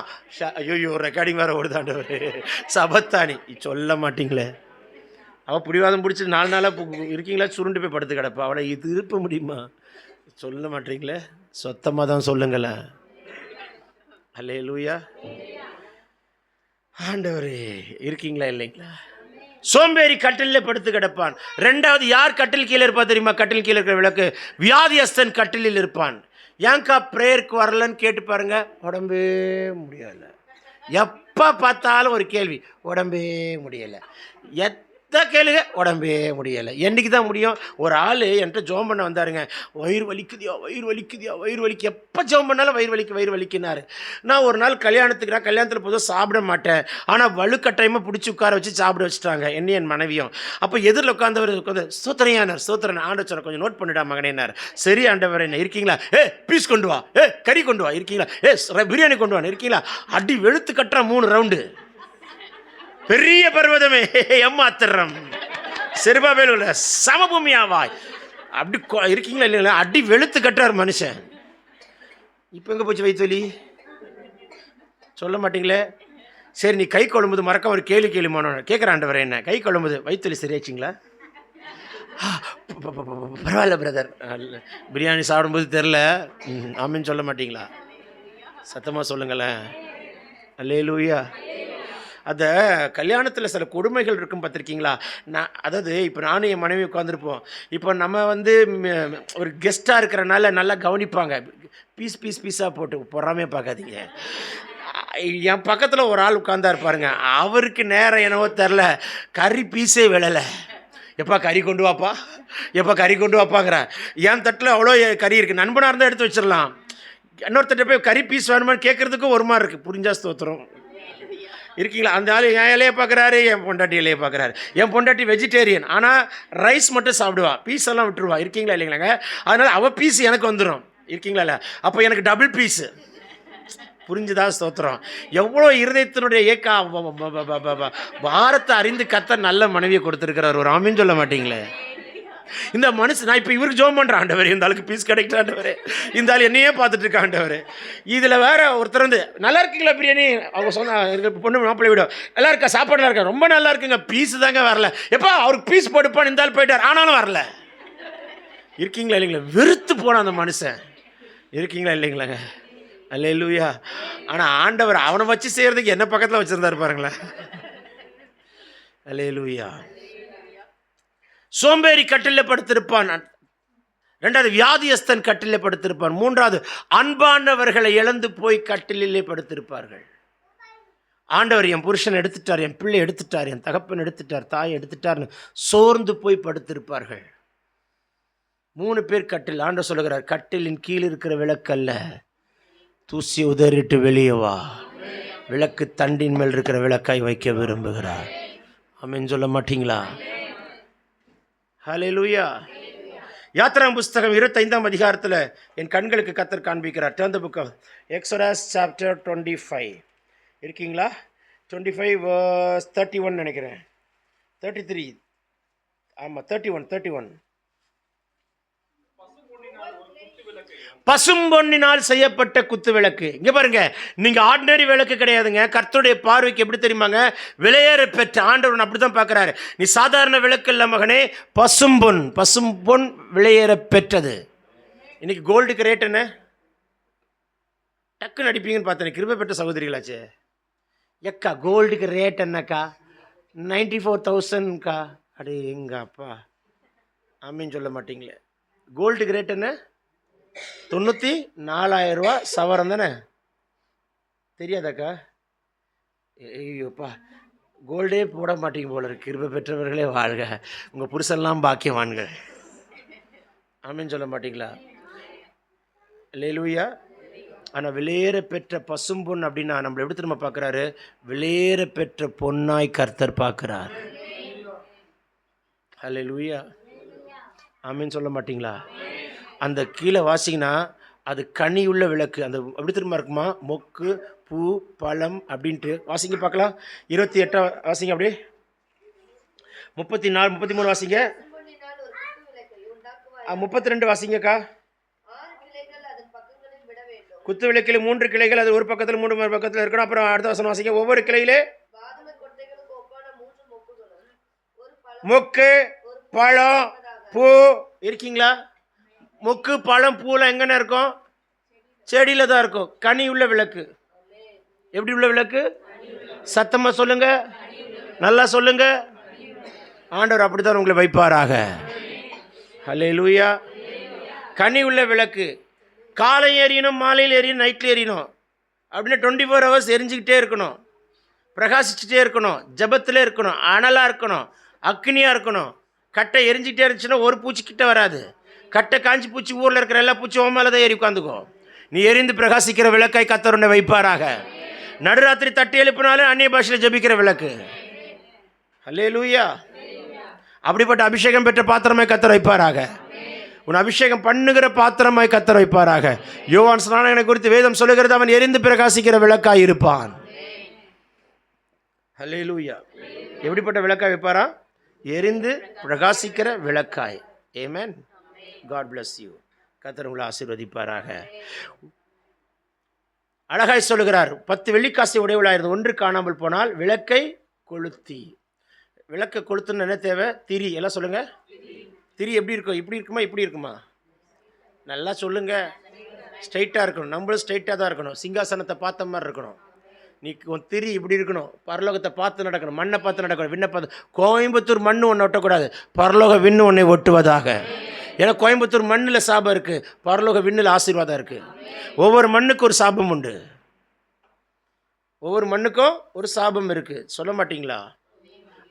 ஐயோ ரெக்கார்டிங் வேறு ஓடுதாண்டவர். சபத்தானி. சொல்ல மாட்டீங்களே. அவள் பிடிவாதம் பிடிச்சி 4 நாளாக இருக்கீங்களா? சுருண்டு போய் படுத்து கிடப்பா. அவளை இது இருப்ப முடியுமா? சொல்ல மாட்டீங்களே. சொத்தமாக தான் சொல்லுங்களேன். அல்லேலூயா. ஆண்டவரே, இருக்கீங்களா இல்லைங்களா? சோம்பேறி கட்டிலில் படுத்து கிடப்பான். 2வது யார் கட்டில் கீழே இருப்பா தெரியுமா? கட்டில் கீழே இருக்கிற விளக்கு. வியாதியஸ்தன் கட்டிலில் இருப்பான். ஏன்க்கா ப்ரேயருக்கு வரலன்னு கேட்டு பாருங்க. உடம்பே முடியலை. எப்போ பார்த்தாலும் ஒரு கேள்வி, உடம்பே முடியலை. கேளுங்க, உடம்பே முடியலை. என்றைக்கு தான் முடியும்? ஒரு ஆள் என்கிட்ட ஜோம் பண்ண வந்தாருங்க. வயிறு வலிக்குதியா, வயிறு வலிக்குதியா, வயிறு வலிக்கு. எப்போ ஜோம் பண்ணாலும் வயிறு வலிக்குனாரு. நான் ஒரு நாள் கல்யாணத்தில் பொதுவாக சாப்பிட மாட்டேன். ஆனால் வலுக்கட்டாயமாக பிடிச்சி உட்கார வச்சு சாப்பிட வச்சுட்டாங்க, என்ன என் மனைவியும். அப்போ எதிரில் உட்காந்து சோத்திரையானார். சோத்திரன் ஆண்டு சொன்ன கொஞ்சம் நோட் பண்ணிட்டா மகனேனார். சரி ஆண்டவர், என்ன இருக்கீங்களா? பீஸ் கொண்டு வா, கறி கொண்டு வா, இருக்கீங்களா? பிரியாணி கொண்டு வா, இருக்கீங்களா? அடி வெளுத்து கட்டுற 3 ரவுண்டு. பெரிய பர்வதமே எம்மாத்திரம், செருபாபேல் சமபூமியாவாய். அப்படி இருக்கீங்களா இல்லைங்களா? அடி வெளுத்து கட்டுறார் மனுஷன். இப்போ எங்கே போச்சு வயிற்றுவலி? சொல்ல மாட்டீங்களே. சரி, நீ கை கொள்ளும்போது மறக்க ஒரு கேள்வி மாணவன் கேட்குற ஆண்டவரே, என்ன கை கொள்ளும்போது வயிற்றுவலி சரியாச்சுங்களா? பரவாயில்ல பிரதர், பிரியாணி சாப்பிடும்போது தெரில, ஆமின்னு சொல்ல மாட்டீங்களா? சத்தமாக சொல்லுங்களேன். அல்லேலூயா. அந்த கல்யாணத்தில் சில கொடுமைகள் இருக்கும் பார்த்துருக்கீங்களா? அதாவது இப்போ நானும் என் மனைவி உட்காந்துருப்போம். இப்போ நம்ம ஒரு கெஸ்ட்டாக இருக்கிறனால நல்லா கவனிப்பாங்க. பீஸாக போட்டு பொறாமே பார்க்காதீங்க. என் பக்கத்தில் ஒரு ஆள் உட்காந்தா இருப்பாருங்க, அவருக்கு நேரம் என்னவோ தெரில, கறி பீஸே விழலை. எப்பா கறி கொண்டு வாப்பா, எப்பா கறி கொண்டு வாப்பாங்கிற. என் தட்டில் அவ்வளோ கறி இருக்குது, நண்பனாக இருந்தால் எடுத்து வச்சிடலாம். இன்னொருத்தட்ட போய் கறி பீஸ் வேணுமான்னு கேட்குறதுக்கும் ஒரு மாதிரி இருக்குது. புரிஞ்சா ஸ்தோத்திரம். இருக்கீங்களா? அந்த ஆள் என் இலையை பார்க்குறாரு, என் பொண்டாட்டி இலையை பார்க்குறாரு. என் பொண்டாட்டி வெஜிடேரியன், ஆனால் ரைஸ் மட்டும் சாப்பிடுவா, பீஸ் எல்லாம் விட்டுருவா. இருக்கீங்களா இல்லைங்களாங்க? அதனால் அவள் பீஸ் எனக்கு வந்துடும். இருக்கீங்களா இல்லை? அப்போ எனக்கு டபுள் பீஸு. புரிஞ்சுதா ஸ்தோத்திரம்? எவ்வளோ இருதயத்தினுடைய பாரத்தை அறிந்து கர்த்தர் நல்ல மனைவியை கொடுத்துருக்கிறார். ஒரு ஆமீன் சொல்ல மாட்டீங்களே? இந்த மனுஷன், நான் இப்போ இவருக்கு ஜோம் பண்ணுறேன், ஆண்டவர் இந்த ஆளுக்கு பீஸ் கிடைக்கிற ஆண்டவர், இந்த ஆள் என்னையே பார்த்துட்டு இருக்க ஆண்டவர். இதில் வேற ஒருத்தர் வந்து நல்லா இருக்குங்களா பிரியாணி, அவங்க சொன்ன பொண்ணு மாப்பிள்ளை விடும், நல்லா இருக்கா, சாப்பாடுலாம் இருக்கா, ரொம்ப நல்லா இருக்குங்க, பீஸு தாங்க வரல. எப்பா அவருக்கு பீஸ் போட்டுப்பான்னு இந்த ஆள் போயிட்டார், ஆனாலும் வரல. இருக்கீங்களா இல்லைங்களா? வெறுத்து போன அந்த மனுஷன். இருக்கீங்களா இல்லைங்களாங்க? அல்லேலூயா. ஆனால் ஆண்டவர் அவனை வச்சு செய்கிறதுக்கு என்ன பக்கத்தில் வச்சுருந்தாரு பாருங்களேன். அல்லேலூயா. சோம்பேறி கட்டில படுத்திருப்பான். ரெண்டாவது வியாதியஸ்தன் கட்டில படுத்திருப்பான். மூன்றாவது அன்பானவர்களை இழந்து போய் கட்டிலே படுத்திருப்பார்கள். ஆண்டவர் என் புருஷன் எடுத்துட்டார், என் பிள்ளை எடுத்துட்டார், என் தகப்பன் எடுத்துட்டார், தாய் எடுத்துட்டார்னு சோர்ந்து போய் படுத்திருப்பார்கள். 3 பேர் கட்டில். ஆண்டவர் சொல்லுகிறார், கட்டிலின் கீழ் இருக்கிற விளக்கல்ல, தூசி உதறிட்டு வெளியே வா, விளக்கு தண்டின் மேல் இருக்கிற விளக்காய் வைக்க விரும்புகிறார். ஆமென் சொல்ல மாட்டீங்களா? ஹல்லேலூயா. யாத்திராம் புஸ்தகம் 25ஆம் அதிகாரத்தில் என் கண்களுக்கு கர்த்தர் காண்பிக்கிறார். Turn the book of Exodus chapter 25. இருக்கீங்களா? 25 verse 31 நினைக்கிறேன், 33, ஆமாம் 31. பசும்பொன்னினால் செய்யப்பட்ட குத்து விளக்கு. இங்கே பாருங்க, நீங்கள் ஆர்டினரி விளக்கு கிடையாதுங்க. கர்த்தருடைய பார்வைக்கு எப்படி தெரியுமாங்க? விலையேற பெற்ற. ஆண்டவர் அப்படி தான் பார்க்குறாரு. நீ சாதாரண விளக்கு இல்லை மகனே, பசும்பொன் விலையேற பெற்றது. இன்னைக்கு கோல்டுக்கு ரேட் என்ன? டக்குன்னு அடிப்பீங்கன்னு பார்த்தேன். கிருபை பெற்ற சகோதரிகளாச்சே. எக்கா கோல்டுக்கு ரேட் என்னக்கா? 94,000க்கா. அடே எங்க அப்பா, ஆமீன் சொல்ல மாட்டீங்களே. கோல்டுக்கு ரேட் என்ன? 94,000 ரூபா சவரம் தானே? தெரியாதாக்கா? ஐயோப்பா, கோல்டே போட மாட்டீங்க போல இருக்கு. கிருபை பெற்றவர்களே வாழ்க, உங்கள் புருஷன்லாம் பாக்கியவான்கள். ஆமீன் சொல்ல மாட்டீங்களா? அல்லேலூயா. ஆனால் விலையேற பெற்ற பசும்பொன் அப்படின்னா நம்மளை எப்படி திரும்ப பார்க்குறாரு? விலையேற பெற்ற பொன்னாய் கர்த்தர் பார்க்குறார். அல்லேலூயா. ஆமீன் சொல்ல மாட்டீங்களா? அந்த கீழே வாசிங்கன்னா அது கனியுள்ள விளக்கு. அந்த எப்படி திரும்ப இருக்குமா? மொக்கு, பூ, பழம் அப்படின்ட்டு வாசிங்க பார்க்கலாம். 28 வாசிங்க, அப்படியே 34, 33 வாசிங்க, 32 வாசிங்கக்கா. குத்து விளக்கில் 3 கிளைகள், அது ஒரு பக்கத்தில் 3 பக்கத்தில் இருக்கணும். அப்புறம் அடுத்த வசனம் வாசிங்க. ஒவ்வொரு கிளையிலே மொக்கு, பழம், பூ. இருக்கீங்களா? மொக்கு, பழம், பூலாம் எங்கன்னு இருக்கும்? செடியில் தான் இருக்கும். கனி உள்ள விளக்கு. எப்படி உள்ள விளக்கு? சத்தமாக சொல்லுங்க, நல்லா சொல்லுங்க. ஆண்டவர் அப்படித்தான் உங்களை வைப்பாராக. ஹல்லேலூயா. கனி உள்ள விளக்கு. காலை எரியணும், மாலையில் எரியணும், நைட்டில் எரியணும். அப்படின்னு 24 hours எரிஞ்சிக்கிட்டே இருக்கணும், பிரகாசிச்சுட்டே இருக்கணும், ஜபத்தில் இருக்கணும், அனலாக இருக்கணும், அக்னியாக இருக்கணும். கட்டை எரிஞ்சிக்கிட்டே இருந்துச்சுன்னா ஒரு பூச்சிக்கிட்ட வராது. கட்டை காஞ்சி பூச்சி ஊரில் இருக்கிற எல்லா பூச்சி ஓ மேலே தான் ஏறி உட்காந்துக்கும். நீ எரிந்து பிரகாசிக்கிற விளக்காய் கர்த்தர் உன்னை வைப்பாராக. நடுராத்திரி தட்டி எழுப்பினாலும் அந்நிய பாஷையில் ஜபிக்கிற விளக்கு. அல்லேலூயா. அப்படிப்பட்ட அபிஷேகம் பெற்ற பாத்திரமாய் கர்த்தர் வைப்பாராக. உன் அபிஷேகம் பண்ணுகிற பாத்திரமாய் கர்த்தர் வைப்பாராக. யோவான் ஸ்நானகனை குறித்து வேதம் சொல்லுகிறது, அவன் எரிந்து பிரகாசிக்கிற விளக்காய் இருப்பான். ஹல்லேலூயா. எப்படிப்பட்ட விளக்காய் வைப்பாரா? எரிந்து பிரகாசிக்கிற விளக்காய். ஆமென். God bless you. கர்த்தர் உங்களை ஆசீர்வதிப்பாராக. அழகாய் சொல்லுகிறார், 10 வெள்ளிக்காசை உடையவளாயிருந்த ஒன்று காணாமல் போனால் விளக்கை கொளுத்தி. விளக்கை கொளுத்துன்னு என்ன தேவை? திரி. எல்லாம் சொல்லுங்க. திரி எப்படி இருக்கும்? இப்படி இருக்குமா இப்படி இருக்குமா? நல்லா சொல்லுங்க. ஸ்ட்ரைட்டாக இருக்கணும். நம்மளும் ஸ்ட்ரைட்டாக தான் இருக்கணும். சிங்காசனத்தை பார்த்த மாதிரி இருக்கணும். நீ திரி இப்படி இருக்கணும். பரலோகத்தை பார்த்து நடக்கணும். மண்ணை பார்த்து நடக்கணும். விண்ணை பார்த்து. கோயம்புத்தூர் மண்ணு ஒன்று ஒட்டக்கூடாது, பரலோக விண்ணு ஒன்றை ஒட்டுவதாக. ஏன்னா கோயம்புத்தூர் மண்ணில் சாபம் இருக்குது, பரலோக விண்ணில் ஆசீர்வாதம் இருக்குது. ஒவ்வொரு மண்ணுக்கும் ஒரு சாபம் உண்டு. ஒவ்வொரு மண்ணுக்கும் ஒரு சாபம் இருக்குது. சொல்ல மாட்டிங்களா?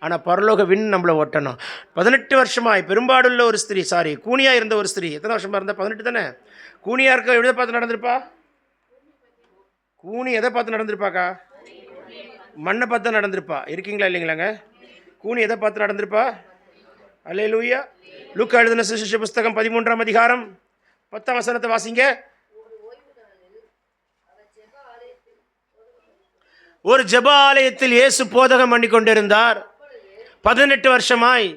ஆனால் பரலோக விண் நம்மளை ஒட்டணும். 18 வருஷமாய் பெரும்பாடுள்ள ஒரு ஸ்திரீ, கூனியாக இருந்த ஒரு ஸ்திரீ. எத்தனை வருஷமாக இருந்தால்? 18 தானே. கூனியாக இருக்க எதை பார்த்து நடந்திருப்பா? கூனி எதை பார்த்து நடந்திருப்பாக்கா? மண்ணை பார்த்து நடந்திருப்பா. இருக்கீங்களா இல்லைங்களாங்க? கூனி எதை பார்த்து நடந்திருப்பா? அல்லேலூயா. லூக்கா எழுதின சுவிசேஷ புஸ்தகம் 13ஆம் அதிகாரம் 10ஆம் வசனத்தை வாசிங்க. ஒரு ஜெப ஆலயத்தில் இயேசு போதகம் பண்ணி கொண்டிருந்தார். 18 வருஷமாய்.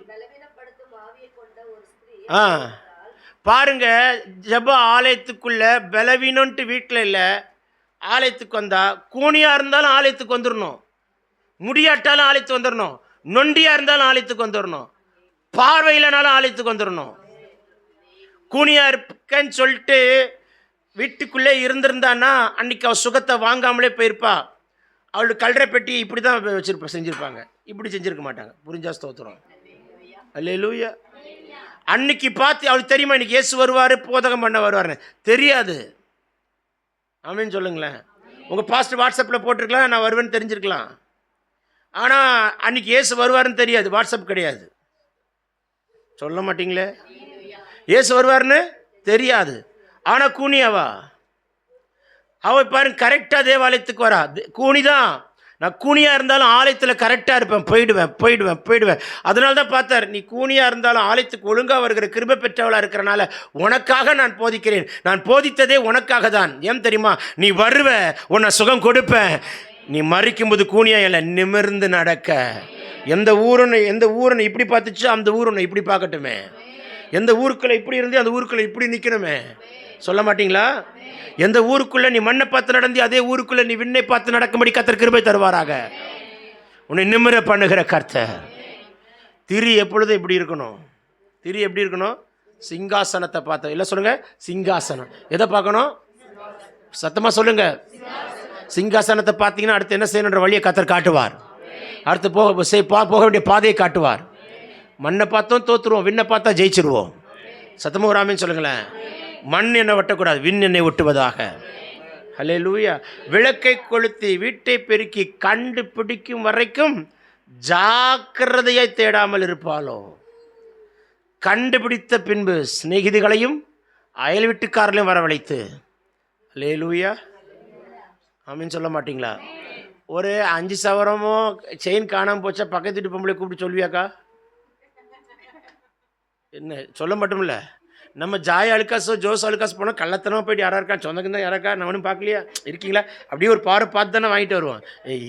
பாருங்க, ஜெப ஆலயத்துக்குள்ள பலவீனன்ட்டு வீட்டில் இல்லை, ஆலயத்துக்கு வந்தா கூனியாக இருந்தாலும் ஆலயத்துக்கு வந்துடணும், முடியாட்டாலும் ஆலயத்துக்கு வந்துடணும், நொண்டியாக இருந்தாலும் ஆலயத்துக்கு வந்துடணும், பார்வையிலனாலும் ஆலயத்துக்கு வந்துடணும். கூனியாக இருக்கேன்னு சொல்லிட்டு வீட்டுக்குள்ளே இருந்திருந்தான்னா அன்னைக்கு அவள் சுகத்தை வாங்காமலே போயிருப்பா. அவளுக்கு கல்ற பெட்டி இப்படி தான் செஞ்சுருப்பாங்க, இப்படி செஞ்சுருக்க மாட்டாங்க. புரிஞ்சா ஸ்தோத்திரம். அல்லேலூயா. அன்னைக்கு பார்த்து அவளுக்கு தெரியுமா இன்னைக்கு இயேசு வருவார், போதகம் பண்ண வருவார்னு? தெரியாது. ஆமேன்னு சொல்லுங்களேன். உங்கள் பாஸ்டர் வாட்ஸ்அப்பில் போட்டிருக்கலாம், நான் வருவேன்னு தெரிஞ்சிருக்கலாம். ஆனால் அன்றைக்கி இயேசு வருவார்னு தெரியாது, வாட்ஸ்அப் கிடையாது. சொல்ல மாட்டிங்களே. இயேசு வருவார்னு தெரியாது. ஆனால் கூனியாவா? அவள் பாருங்க, கரெக்டாக தேவாலயத்துக்கு வரா. கூனி தான். நான் கூனியாக இருந்தாலும் ஆலயத்தில் கரெக்டாக இருப்பேன், போயிடுவேன். அதனால தான் பார்த்தார், நீ கூனியாக இருந்தாலும் ஆலயத்துக்கு ஒழுங்காக வருகிற கிருபை பெற்றவளாக இருக்கிறனால உனக்காக நான் போதிக்கிறேன். நான் போதித்ததே உனக்காக தான். ஏன் தெரியுமா? நீ வருவ, உன்னை சுகம் கொடுப்பேன். நீ மறிக்கும்போது கூனியாக இல்லை, நிமிர்ந்து நடக்க. எந்த ஊரனை இப்படி பார்த்துச்சோ அந்த ஊரனை இப்படி பார்க்கட்டுமே. எந்த ஊருக்குள்ளே இப்படி இருந்து அந்த ஊருக்குள்ளே இப்படி நிற்கணுமே. சொல்ல மாட்டிங்களா? எந்த ஊருக்குள்ளே நீ மண்ணை பார்த்து நடந்தி அதே ஊருக்குள்ளே நீ விண்ணை பார்த்து நடக்கும்படி கர்த்தர் கிருபை தருவாராக. உன்னை நிமிர பண்ணுகிற கர்த்தர். திரி எப்பொழுதும் இப்படி இருக்கணும். திரி எப்படி இருக்கணும்? சிங்காசனத்தை பார்த்த. இல்லை சொல்லுங்க, சிங்காசனம். எதை பார்க்கணும்? சத்தமாக சொல்லுங்க. சிங்காசனத்தை பார்த்தீங்கன்னா அடுத்து என்ன செய்யணுன்ற வழியை கர்த்தர் காட்டுவார். அடுத்து போக வேண்டிய பாதையை காட்டுவார். மண்ணை பார்த்தோம் தோற்றுருவோம், விண்ணை பார்த்தா ஜெயிச்சிருவோம். சத்தமாக ஒரு ஆமேன்னு சொல்லுங்களேன். மண் என்னை ஒட்டக்கூடாது, விண் என்னை ஒட்டுவதாக. அல்லேலூயா. விளக்கை கொளுத்தி வீட்டை பெருக்கி கண்டுபிடிக்கும் வரைக்கும் ஜாக்கிரதையாய் தேடாமல் இருப்பாளோ. கண்டுபிடித்த பின்பு சிநேகிதிகளையும் அயல் வீட்டுக்காரர்களையும் வரவழைத்து. அல்லேலூயா. ஆமேன்னு சொல்ல மாட்டிங்களா? ஒரு 5 சவரமோ செயின் காணாமல் போச்சா பக்கத்து வீட்டு பொம்பளை கூப்பிட்டு சொல்வியாக்கா? என்ன சொல்ல மட்டுமில்ல, நம்ம ஜாய் அழுக்காசோ ஜோஸ் அழுக்காசு போனால் கள்ளத்தனமாக போய்ட்டு யாராக இருக்கா, சொந்தக்கு தான் யாராக்கா, நான் ஒன்றும் பார்க்கலையா, இருக்கீங்களா, அப்படியே ஒரு பார்த்து தானே வாங்கிட்டு வருவோம்.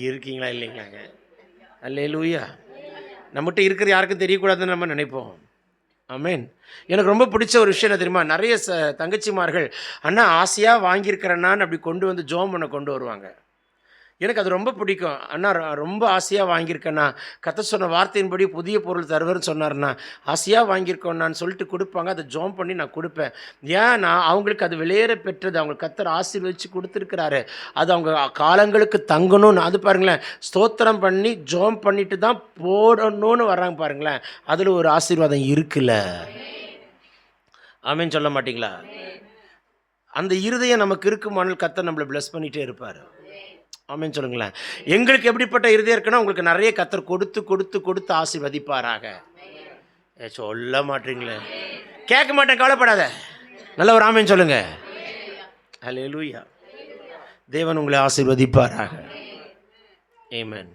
இருக்கீங்களா இல்லைங்களாங்க. அல்லேலூயா. நம்மகிட்ட இருக்கிற யாருக்கும் தெரியக்கூடாதுன்னு நம்ம நினைப்போம். ஆமேன். எனக்கு ரொம்ப பிடிச்ச ஒரு விஷயம் என்ன தெரியுமா? நிறைய தங்கச்சிமார்கள் அண்ணா ஆசையாக வாங்கியிருக்கிறேன்னான்னு அப்படி கொண்டு வந்து ஜோம் பண்ண கொண்டு வருவாங்க. எனக்கு அது ரொம்ப பிடிக்கும். அண்ணா ரொம்ப ஆசையாக வாங்கியிருக்கேண்ணா, கர்த்தர் சொன்ன வார்த்தையின்படி புதிய பொருள் தருவேன்னு சொன்னார்ண்ணா, ஆசையாக வாங்கியிருக்கோண்ணான்னு சொல்லிட்டு கொடுப்பாங்க. அதை ஜோம் பண்ணி நான் கொடுப்பேன். ஏன்னா அவங்களுக்கு அது வெளியேற பெற்றது, அவங்க கர்த்தர் ஆசீர்வதிச்சு கொடுத்துருக்கிறாரு. அது அவங்க காலங்களுக்கு தங்கணும்னு. அது பாருங்களேன், ஸ்தோத்திரம் பண்ணி ஜோம் பண்ணிட்டு தான் போடணும்னு வர்றாங்க பாருங்களேன். அதில் ஒரு ஆசீர்வாதம் இருக்குல்ல. ஆமேன்னு சொல்ல மாட்டிங்களா? அந்த இருதயம் நமக்கு இருக்குமானால் கர்த்தர் நம்மளை பிளஸ் பண்ணிகிட்டே இருப்பார். ஆமேன்னு சொல்லுங்களேன். எங்களுக்கு எப்படிப்பட்ட இருதயம் இருக்குன்னா உங்களுக்கு நிறைய கர்த்தர் கொடுத்து கொடுத்து கொடுத்து ஆசீர்வதிப்பாராக. சொல்ல மாட்டீங்களே. கேட்க மாட்டேன், கவலைப்படாத. நல்ல ஒரு ஆமேன்னு சொல்லுங்க. அல்லேலூயா. தேவன் உங்களை ஆசீர்வதிப்பாராக. ஆமென்.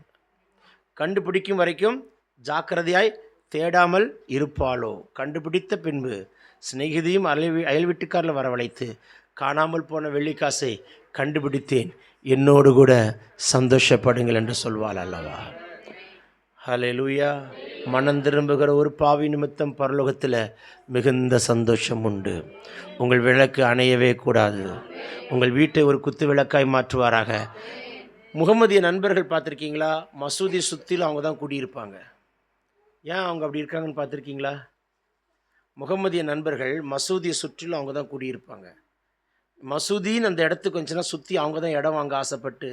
கண்டுபிடிக்கும் வரைக்கும் ஜாக்கிரதையாய் தேடாமல் இருப்பாளோ. கண்டுபிடித்த பின்பு சிநேகிதியும் அயல் வீட்டுக்காரில் வரவழைத்து காணாமல் போன வெள்ளிக்காசை கண்டுபிடித்தேன், என்னோடு கூட சந்தோஷப்படுங்கள் என்று சொல்வாள் அல்லவா. ஹல்லேலூயா. மனம் திரும்புகிற ஒரு பாவி நிமித்தம் பரலோகத்தில் மிகுந்த சந்தோஷம் உண்டு. உங்கள் விளக்கு அணையவே கூடாது. உங்கள் வீட்டை ஒரு குத்து விளக்காய் மாற்றுவாராக. முகமதிய நண்பர்கள் பார்த்துருக்கீங்களா? மசூதி சுற்றிலும் அவங்க தான் குடியிருப்பாங்க. ஏன் அவங்க அப்படி இருக்காங்கன்னு பார்த்துருக்கீங்களா? முகமதிய நண்பர்கள் மசூதியை சுற்றிலும் அவங்க தான் குடியிருப்பாங்க. மசூதின்னு அந்த இடத்துக்கு வந்துச்சுன்னா சுற்றி அவங்க தான் இடம் வாங்க ஆசைப்பட்டு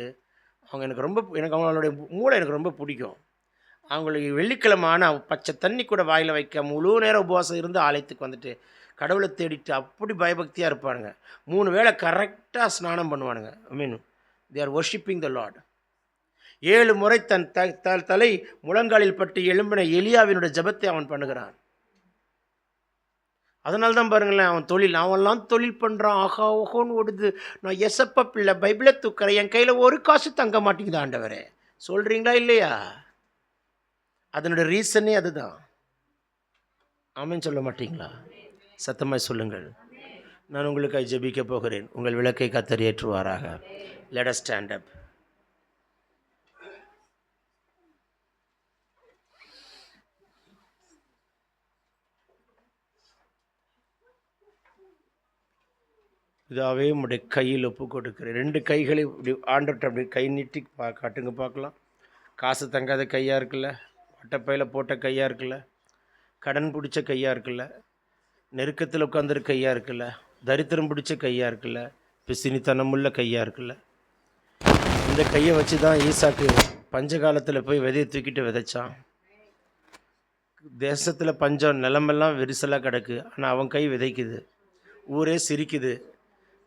அவங்க எனக்கு அவங்களுடைய மூளை எனக்கு ரொம்ப பிடிக்கும். அவங்களுக்கு வெள்ளிக்கிழமை ஆனால் பச்சை தண்ணி கூட வாயில் வைக்க முழு நேரம் உபவாசம் இருந்து ஆலயத்துக்கு வந்துட்டு கடவுளை தேடிட்டு அப்படி பயபக்தியாக இருப்பானுங்க. 3 வேளை கரெக்டாக ஸ்நானம் பண்ணுவானுங்க. They are worshipping the Lord. 7 முறை தன் தலை முழங்காலில் பட்டு எழும்பின எலியாவினுடைய ஜெபத்தை அவன் பண்ணுகிறான். அதனால தான் பாருங்களேன், அவன்லாம் தொழில் பண்ணுறான். ஆஹா ஓஹோன்னு ஓடுது. நான் எசப்பா பிள்ளை, பைபிளை தூக்குறேன், என் கையில் ஒரு காசு தங்க மாட்டேங்குது ஆண்டவரே. சொல்கிறீங்களா இல்லையா? அதனுடைய ரீசனே அதுதான். ஆமென் சொல்ல மாட்டீங்களா? சத்தமாய் சொல்லுங்கள். நான் உங்களுக்காக ஜெபிக்க போகிறேன். உங்கள் விளக்கை கர்த்தர் ஏற்றுவாராக. Let us stand up. இதாகவே உங்களுடைய கையில் ஒப்பு கொடுக்குறேன். 2 கைகளை இப்படி ஆண்டவர்கிட்ட அப்படி கை நீட்டி காட்டுங்க பார்க்கலாம். காசு தங்காத கையாக இருக்குல்ல, வட்டப்பையில் போட்ட கையாக இருக்குல்ல, கடன் பிடிச்ச கையாக இருக்குல்ல, நெருக்கத்தில் உட்காந்துருக்க கையாக இருக்குல்ல, தரித்திரம் பிடிச்ச கையாக இருக்குல்ல, பிசினித்தனமுள்ள கையாக இருக்குல்ல. இந்த கையை வச்சு தான் ஈசாக்கு பஞ்ச காலத்தில் போய் விதையை தூக்கிட்டு விதைச்சான். தேசத்தில் பஞ்சம், நிலமெல்லாம் விரிசலாக கிடக்கு. ஆனால் அவன் கை விதைக்குது. ஊரே சிரிக்குது.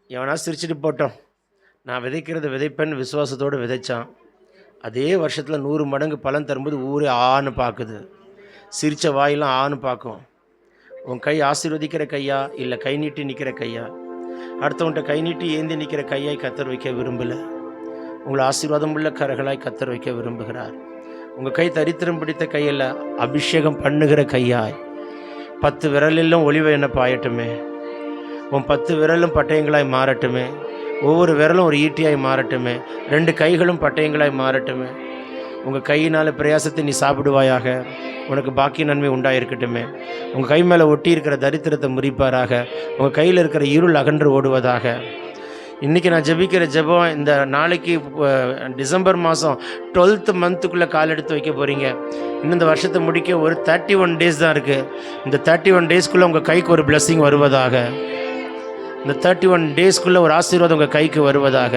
எவனா சிரிச்சுட்டு போட்டோம், நான் விதைக்கிறத விதைப்பேன்னு விசுவாசத்தோடு விதைச்சான். அதே வருஷத்தில் 100 மடங்கு பலன் தரும்போது ஊரே ஆன்னு பார்க்குது. சிரித்த வாயெல்லாம் ஆன்னு பார்க்கும். உன் கை ஆசீர்வதிக்கிற கையா இல்லை கை நீட்டி நிற்கிற கையா? அடுத்தவன்கிட்ட கை நீட்டி ஏந்தி நிற்கிற கையாய் கர்த்தர் வைக்க விரும்பலை. உங்களை ஆசீர்வாதம் உள்ள கரங்களாய் கர்த்தர் வைக்க விரும்புகிறார். உங்கள் கை தரித்திரம் பிடித்த கையில் அபிஷேகம் பண்ணுகிற கையாய் 10 விரலிலும் ஒளிவை என்ன பாயட்டுமே. உன் 10 விரலும் பட்டயங்களாய் மாறட்டுமே. ஒவ்வொரு விரலும் ஒரு ஈட்டியாய் மாறட்டுமே. 2 கைகளும் பட்டயங்களாய் மாறட்டுமே. உங்கள் கையினால் பிரயாசத்தை நீ சாப்பிடுவாயாக. உனக்கு பாக்கிய நன்மை உண்டாயிருக்கட்டுமே. உங்கள் கை மேலே ஒட்டி இருக்கிற தரித்திரத்தை முறிப்பாராக. உங்கள் கையில் இருக்கிற இருள் அகன்று ஓடுவதாக. இன்றைக்கி நான் ஜெபிக்கிற ஜெபம், இந்த நாளைக்கு டிசம்பர் மாதம் 12th மந்த்துக்குள்ளே கால் எடுத்து வைக்க போகிறீங்க. இன்னும் இந்த வருஷத்தை முடிக்க ஒரு 31 டேஸ் தான் இருக்குது. இந்த 31 டேஸ்க்குள்ளே உங்கள் கைக்கு ஒரு பிளெஸ்ஸிங் வருவதாக. இந்த 31 டேஸ்க்குள்ளே ஒரு ஆசீர்வாதம் உங்கள் கைக்கு வருவதாக.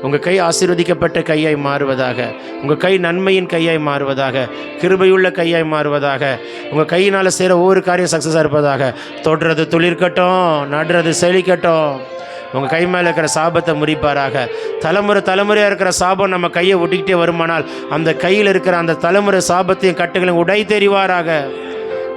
உங்கள் கை ஆசீர்வதிக்கப்பட்ட கையாய் மாறுவதாக. உங்கள் கை நன்மையின் கையாய் மாறுவதாக. கிருபையுள்ள கையாய் மாறுவதாக. உங்கள் கையினால் செய்கிற ஒவ்வொரு காரியம் சக்ஸஸாக இருப்பதாக. தொடுறது துளிர்க்கட்டும், நடுறது செழிக்கட்டும். உங்கள் கை மேலே இருக்கிற சாபத்தை முறிப்பாராக. தலைமுறையாக இருக்கிற சாபம் நம்ம கையை ஒட்டிக்கிட்டே வருமானால் அந்த கையில் இருக்கிற அந்த தலைமுறை சாபத்தையும் கட்டுகளையும் உடை தெரிவாராக.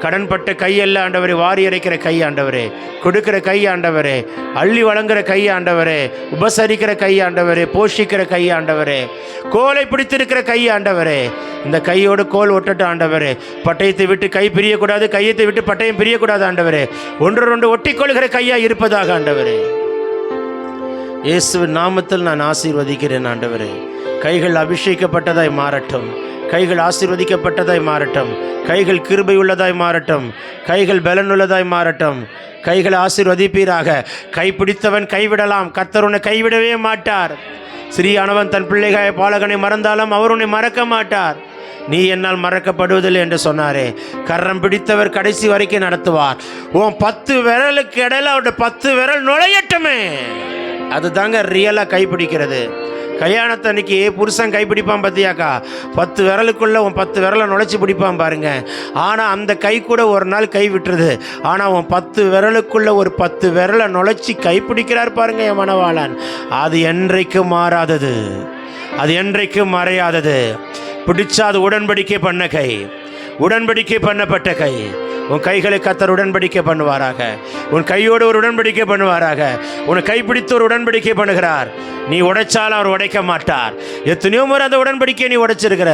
கடன்பட்ட கையல்ல ஆண்டவரே, வாரி இறைக்கிற கை ஆண்டவரே, கொடுக்கிற கை ஆண்டவரே, அள்ளி வழங்குற கை ஆண்டவரே, உபசரிக்கிற கை ஆண்டவரே, போஷிக்கிற கை ஆண்டவரே, கோலை பிடித்திருக்கிற கை ஆண்டவரே. இந்த கையோடு கோல் ஒட்டட்டு ஆண்டவரே. பட்டயத்தை விட்டு கை பிரியக்கூடாது, கையத்தை விட்டு பட்டயம் பிரியக்கூடாது ஆண்டவரே. ஒன்று ஒட்டிக்கொள்கிற கையாக இருப்பதாக ஆண்டவரே. இயேசுவின் நாமத்தில் நான் ஆசீர்வதிக்கிறேன் ஆண்டவரே. கைகள் அபிஷேகப்பட்டதாய் மாறட்டும். கைகள் ஆசீர்வதிக்கப்பட்டதாய் மாறட்டும். கைகள் கிருபை உள்ளதாய் மாறட்டும். கைகள் பலனுள்ளதாய் மாறட்டும். கைகளை ஆசீர்வதிப்பீராக. கைப்பிடித்தவன் கைவிடலாம், கர்த்தர் உன்னை கைவிடவே மாட்டார். சிறியானவன் தன் பிள்ளைகாய பாலகனை மறந்தாலும் அவர் உன்னை மறக்க மாட்டார். நீ என்னால் மறக்கப்படுவதில்லை என்று சொன்னாரே. கரம் பிடித்தவர் கடைசி வரைக்கும் நடத்துவார். உன் 10 விரலுக்கு இடையில அவருடைய 10 விரல் நுழையட்டுமே. அதுதாங்க ரியலாக கைப்பிடிக்கிறது. கல்யாணத்தன்னைக்கு புருஷன் கைப்பிடிப்பான் பார்த்தியாக்கா, 10 விரலுக்குள்ளே உன் 10 விரலை நுழைச்சி பிடிப்பான் பாருங்க. ஆனால் அந்த கை கூட ஒரு நாள் கை விட்டுருது. ஆனால் உன் 10 விரலுக்குள்ளே ஒரு 10 விரலை நுழைச்சி கைப்பிடிக்கிறார் பாருங்க என் மணவாளன். அது என்றைக்கும் மாறாதது, அது என்றைக்கும் மறையாதது. பிடிச்சா அது உடன்படிக்கை பண்ண கை, உடன்படிக்கை பண்ணப்பட்ட கை. உன் கைகளை கர்த்தர் உடன்படிக்கை பண்ணுவாராக. உன் கையோடு ஒரு உடன்படிக்கை பண்ணுவாராக. உன்னை கைப்பிடித்து ஒரு உடன்படிக்கை பண்ணுகிறார். நீ உடைச்சாலும் அவர் உடைக்க மாட்டார். எத்தனையோ முறை அந்த உடன்படிக்கையை நீ உடைச்சிருக்கிற,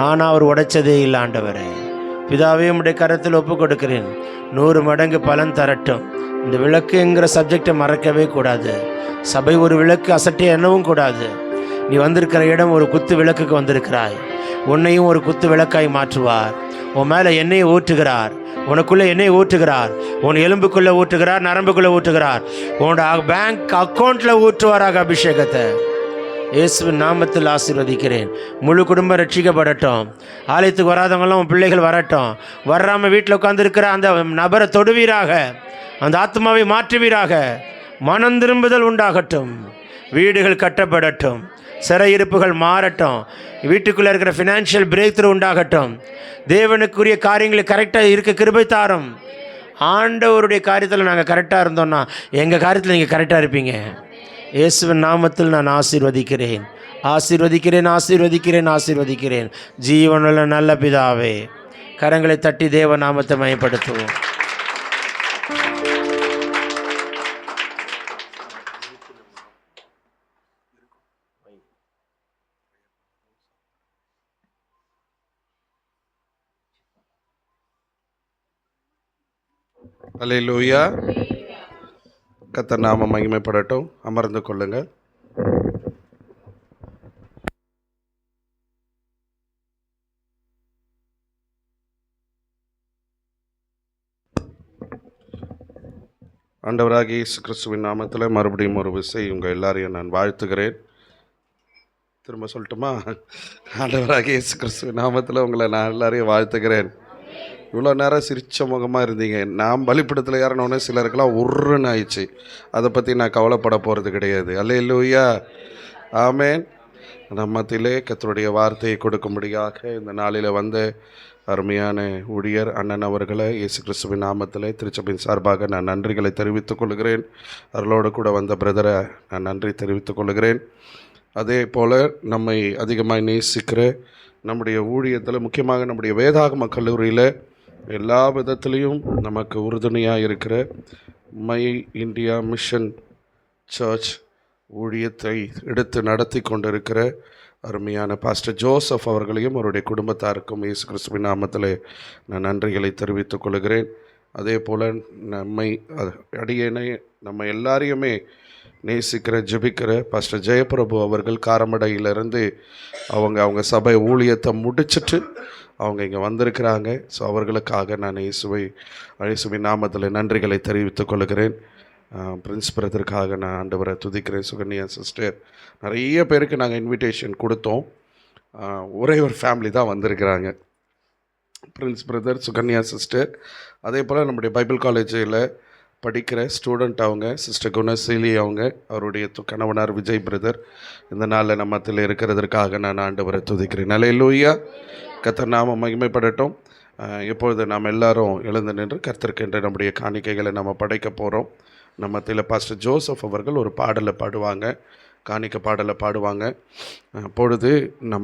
ஆனால் அவர் உடைச்சதே இல்லை ஆண்டவரே. பிதாவே உம்முடைய கரத்தில் ஒப்பு கொடுக்கிறேன். 100 மடங்கு பலன் தரட்டும். இந்த விளக்குங்கிற சப்ஜெக்டை மறக்கவே கூடாது. சபை ஒரு விளக்கு அசட்டே எண்ணவும் கூடாது. நீ வந்திருக்கிற இடம் ஒரு குத்து விளக்குக்கு வந்திருக்கிறாய். உன்னையும் ஒரு குத்து விளக்காய் மாற்றுவார். உன் மேலே எண்ணெயை ஊற்றுகிறார், உனக்குள்ளே எண்ணெயை ஊற்றுகிறார், உன் எலும்புக்குள்ளே ஊற்றுகிறார், நரம்புக்குள்ளே ஊற்றுகிறார், உன்னோட பேங்க் அக்கௌண்ட்டில் ஊற்றுவாராக அபிஷேகத்தை. இயேசுவின் நாமத்தில் ஆசீர்வதிக்கிறேன். முழு குடும்பம் ரட்சிக்கப்படட்டும். ஆலயத்துக்கு வராதவங்களாம் உன் பிள்ளைகள் வரட்டும். வராமல் வீட்டில் உட்காந்துருக்கிற அந்த நபரை தொடுவீராக, அந்த ஆத்மாவை மாற்றுவீராக. மனம் திரும்புதல் உண்டாகட்டும். வீடுகள் கட்டப்படட்டும். சிறையிருப்புகள் மாறட்டும். வீட்டுக்குள்ளே இருக்கிற ஃபினான்ஷியல் பிரேக் த்ரூ உண்டாகட்டும். தேவனுக்குரிய காரியங்களை கரெக்டாக இருக்க கிருபை தாரும். ஆண்டவருடைய காரியத்தில் நாங்கள் கரெக்டாக இருந்தோம்னா எங்கள் காரியத்தில் நீங்கள் கரெக்டாக இருப்பீங்க. இயேசுவின் நாமத்தில் நான் ஆசீர்வதிக்கிறேன், ஆசீர்வதிக்கிறேன், ஆசீர்வதிக்கிறேன், ஆசீர்வதிக்கிறேன். ஜீவனுள்ள நல்ல பிதாவே, கரங்களை தட்டி தேவ நாமத்தை மயப்படுத்துவோம். அல்லேலூயா. கர்த்தர் நாமம் மகிமைப்படட்டும். அமர்ந்து கொள்ளுங்கள். ஆண்டவராகிய இயேசு கிறிஸ்துவின் நாமத்தில் மறுபடியும் ஒரு விசை உங்கள் எல்லாரையும் நான் வாழ்த்துகிறேன். திரும்ப சொல்லட்டுமா? ஆண்டவராகிய இயேசு கிறிஸ்துவின் நாமத்தில் உங்களை நான் எல்லாரையும் வாழ்த்துகிறேன். இவ்வளோ நேரம் சிரிச்ச முகமாக இருந்தீங்க. நான் பலிப்பிடத்தில் ஏறினோடனே சிலருக்கெல்லாம் உருன்னு ஆயிடுச்சு. அதை பற்றி நான் கவலைப்பட போகிறது கிடையாது. அல்லேலூயா, ஆமேன். நம்ம மத்தியிலே கர்த்தருடைய வார்த்தையை கொடுக்கும்படியாக இந்த நாளில் வந்த அருமையான ஊழியர் அண்ணன் அவர்களை இயேசு கிறிஸ்துவின் நாமத்தில் திருச்சபையின் சார்பாக நான் நன்றிகளை தெரிவித்துக் கொள்கிறேன். அவர்களோடு கூட வந்த பிரதரை நான் நன்றி தெரிவித்துக் கொள்கிறேன். அதே போல் நம்மை அதிகமாக நேசிக்கிற நம்முடைய ஊழியத்தில், முக்கியமாக நம்முடைய வேதாகம கல்லூரியில் எல்லா விதத்துலேயும் நமக்கு உறுதுணையாக இருக்கிற மை இந்தியா மிஷன் சர்ச் ஊழியத்தை எடுத்து நடத்தி கொண்டிருக்கிற அருமையான பாஸ்டர் ஜோசப் அவர்களையும் அவருடைய குடும்பத்தாருக்கும் இயேசு கிறிஸ்துவின் நாமத்தில் நான் நன்றிகளை தெரிவித்துக் கொள்கிறேன். அதே போல் நம்மை அடியேனை நம்ம எல்லாரையுமே நேசிக்கிற ஜெபிக்கிற பாஸ்டர் ஜெயபிரபு அவர்கள் காரமடையிலிருந்து அவங்க சபை ஊழியத்தை முடிச்சுட்டு அவங்க இங்கே வந்திருக்கிறாங்க. ஸோ அவர்களுக்காக நான் இயேசுவின் நாமத்தில் நன்றிகளை தெரிவித்துக் கொள்கிறேன். பிரின்ஸ் பிரதருக்காக நான் ஆண்டவரை துதிக்கிறேன். சுகன்யா சிஸ்டர், நிறைய பேருக்கு நாங்கள் இன்விடேஷன் கொடுத்தோம். ஒரே ஒரு ஃபேமிலி தான் வந்திருக்கிறாங்க, பிரின்ஸ் பிரதர், சுகன்யா சிஸ்டர். அதே போல் நம்முடைய பைபிள் காலேஜில் படிக்கிற ஸ்டூடெண்ட் அவங்க சிஸ்டர் குணசீலி, அவங்க அவருடைய கணவனார் விஜய் பிரதர் இந்த நாளில் நம்மத்தில் இருக்கிறதற்காக நான் ஆண்டவரை துதிக்கிறேன். அல்லேலூயா. கர்த்தர் நாமம் மகிமைப்படட்டும். இப்பொழுது நாம் எல்லாரும் எழுந்து நின்று கர்த்தருக்கென்று நம்முடைய காணிக்கைகளை நம்ம படைக்க போகிறோம். நம்மத்தில் பாஸ்டர் ஜோசப் அவர்கள் ஒரு பாடலை பாடுவாங்க, காணிக்கை பாடலை பாடுவாங்க. அப்பொழுது நம்ம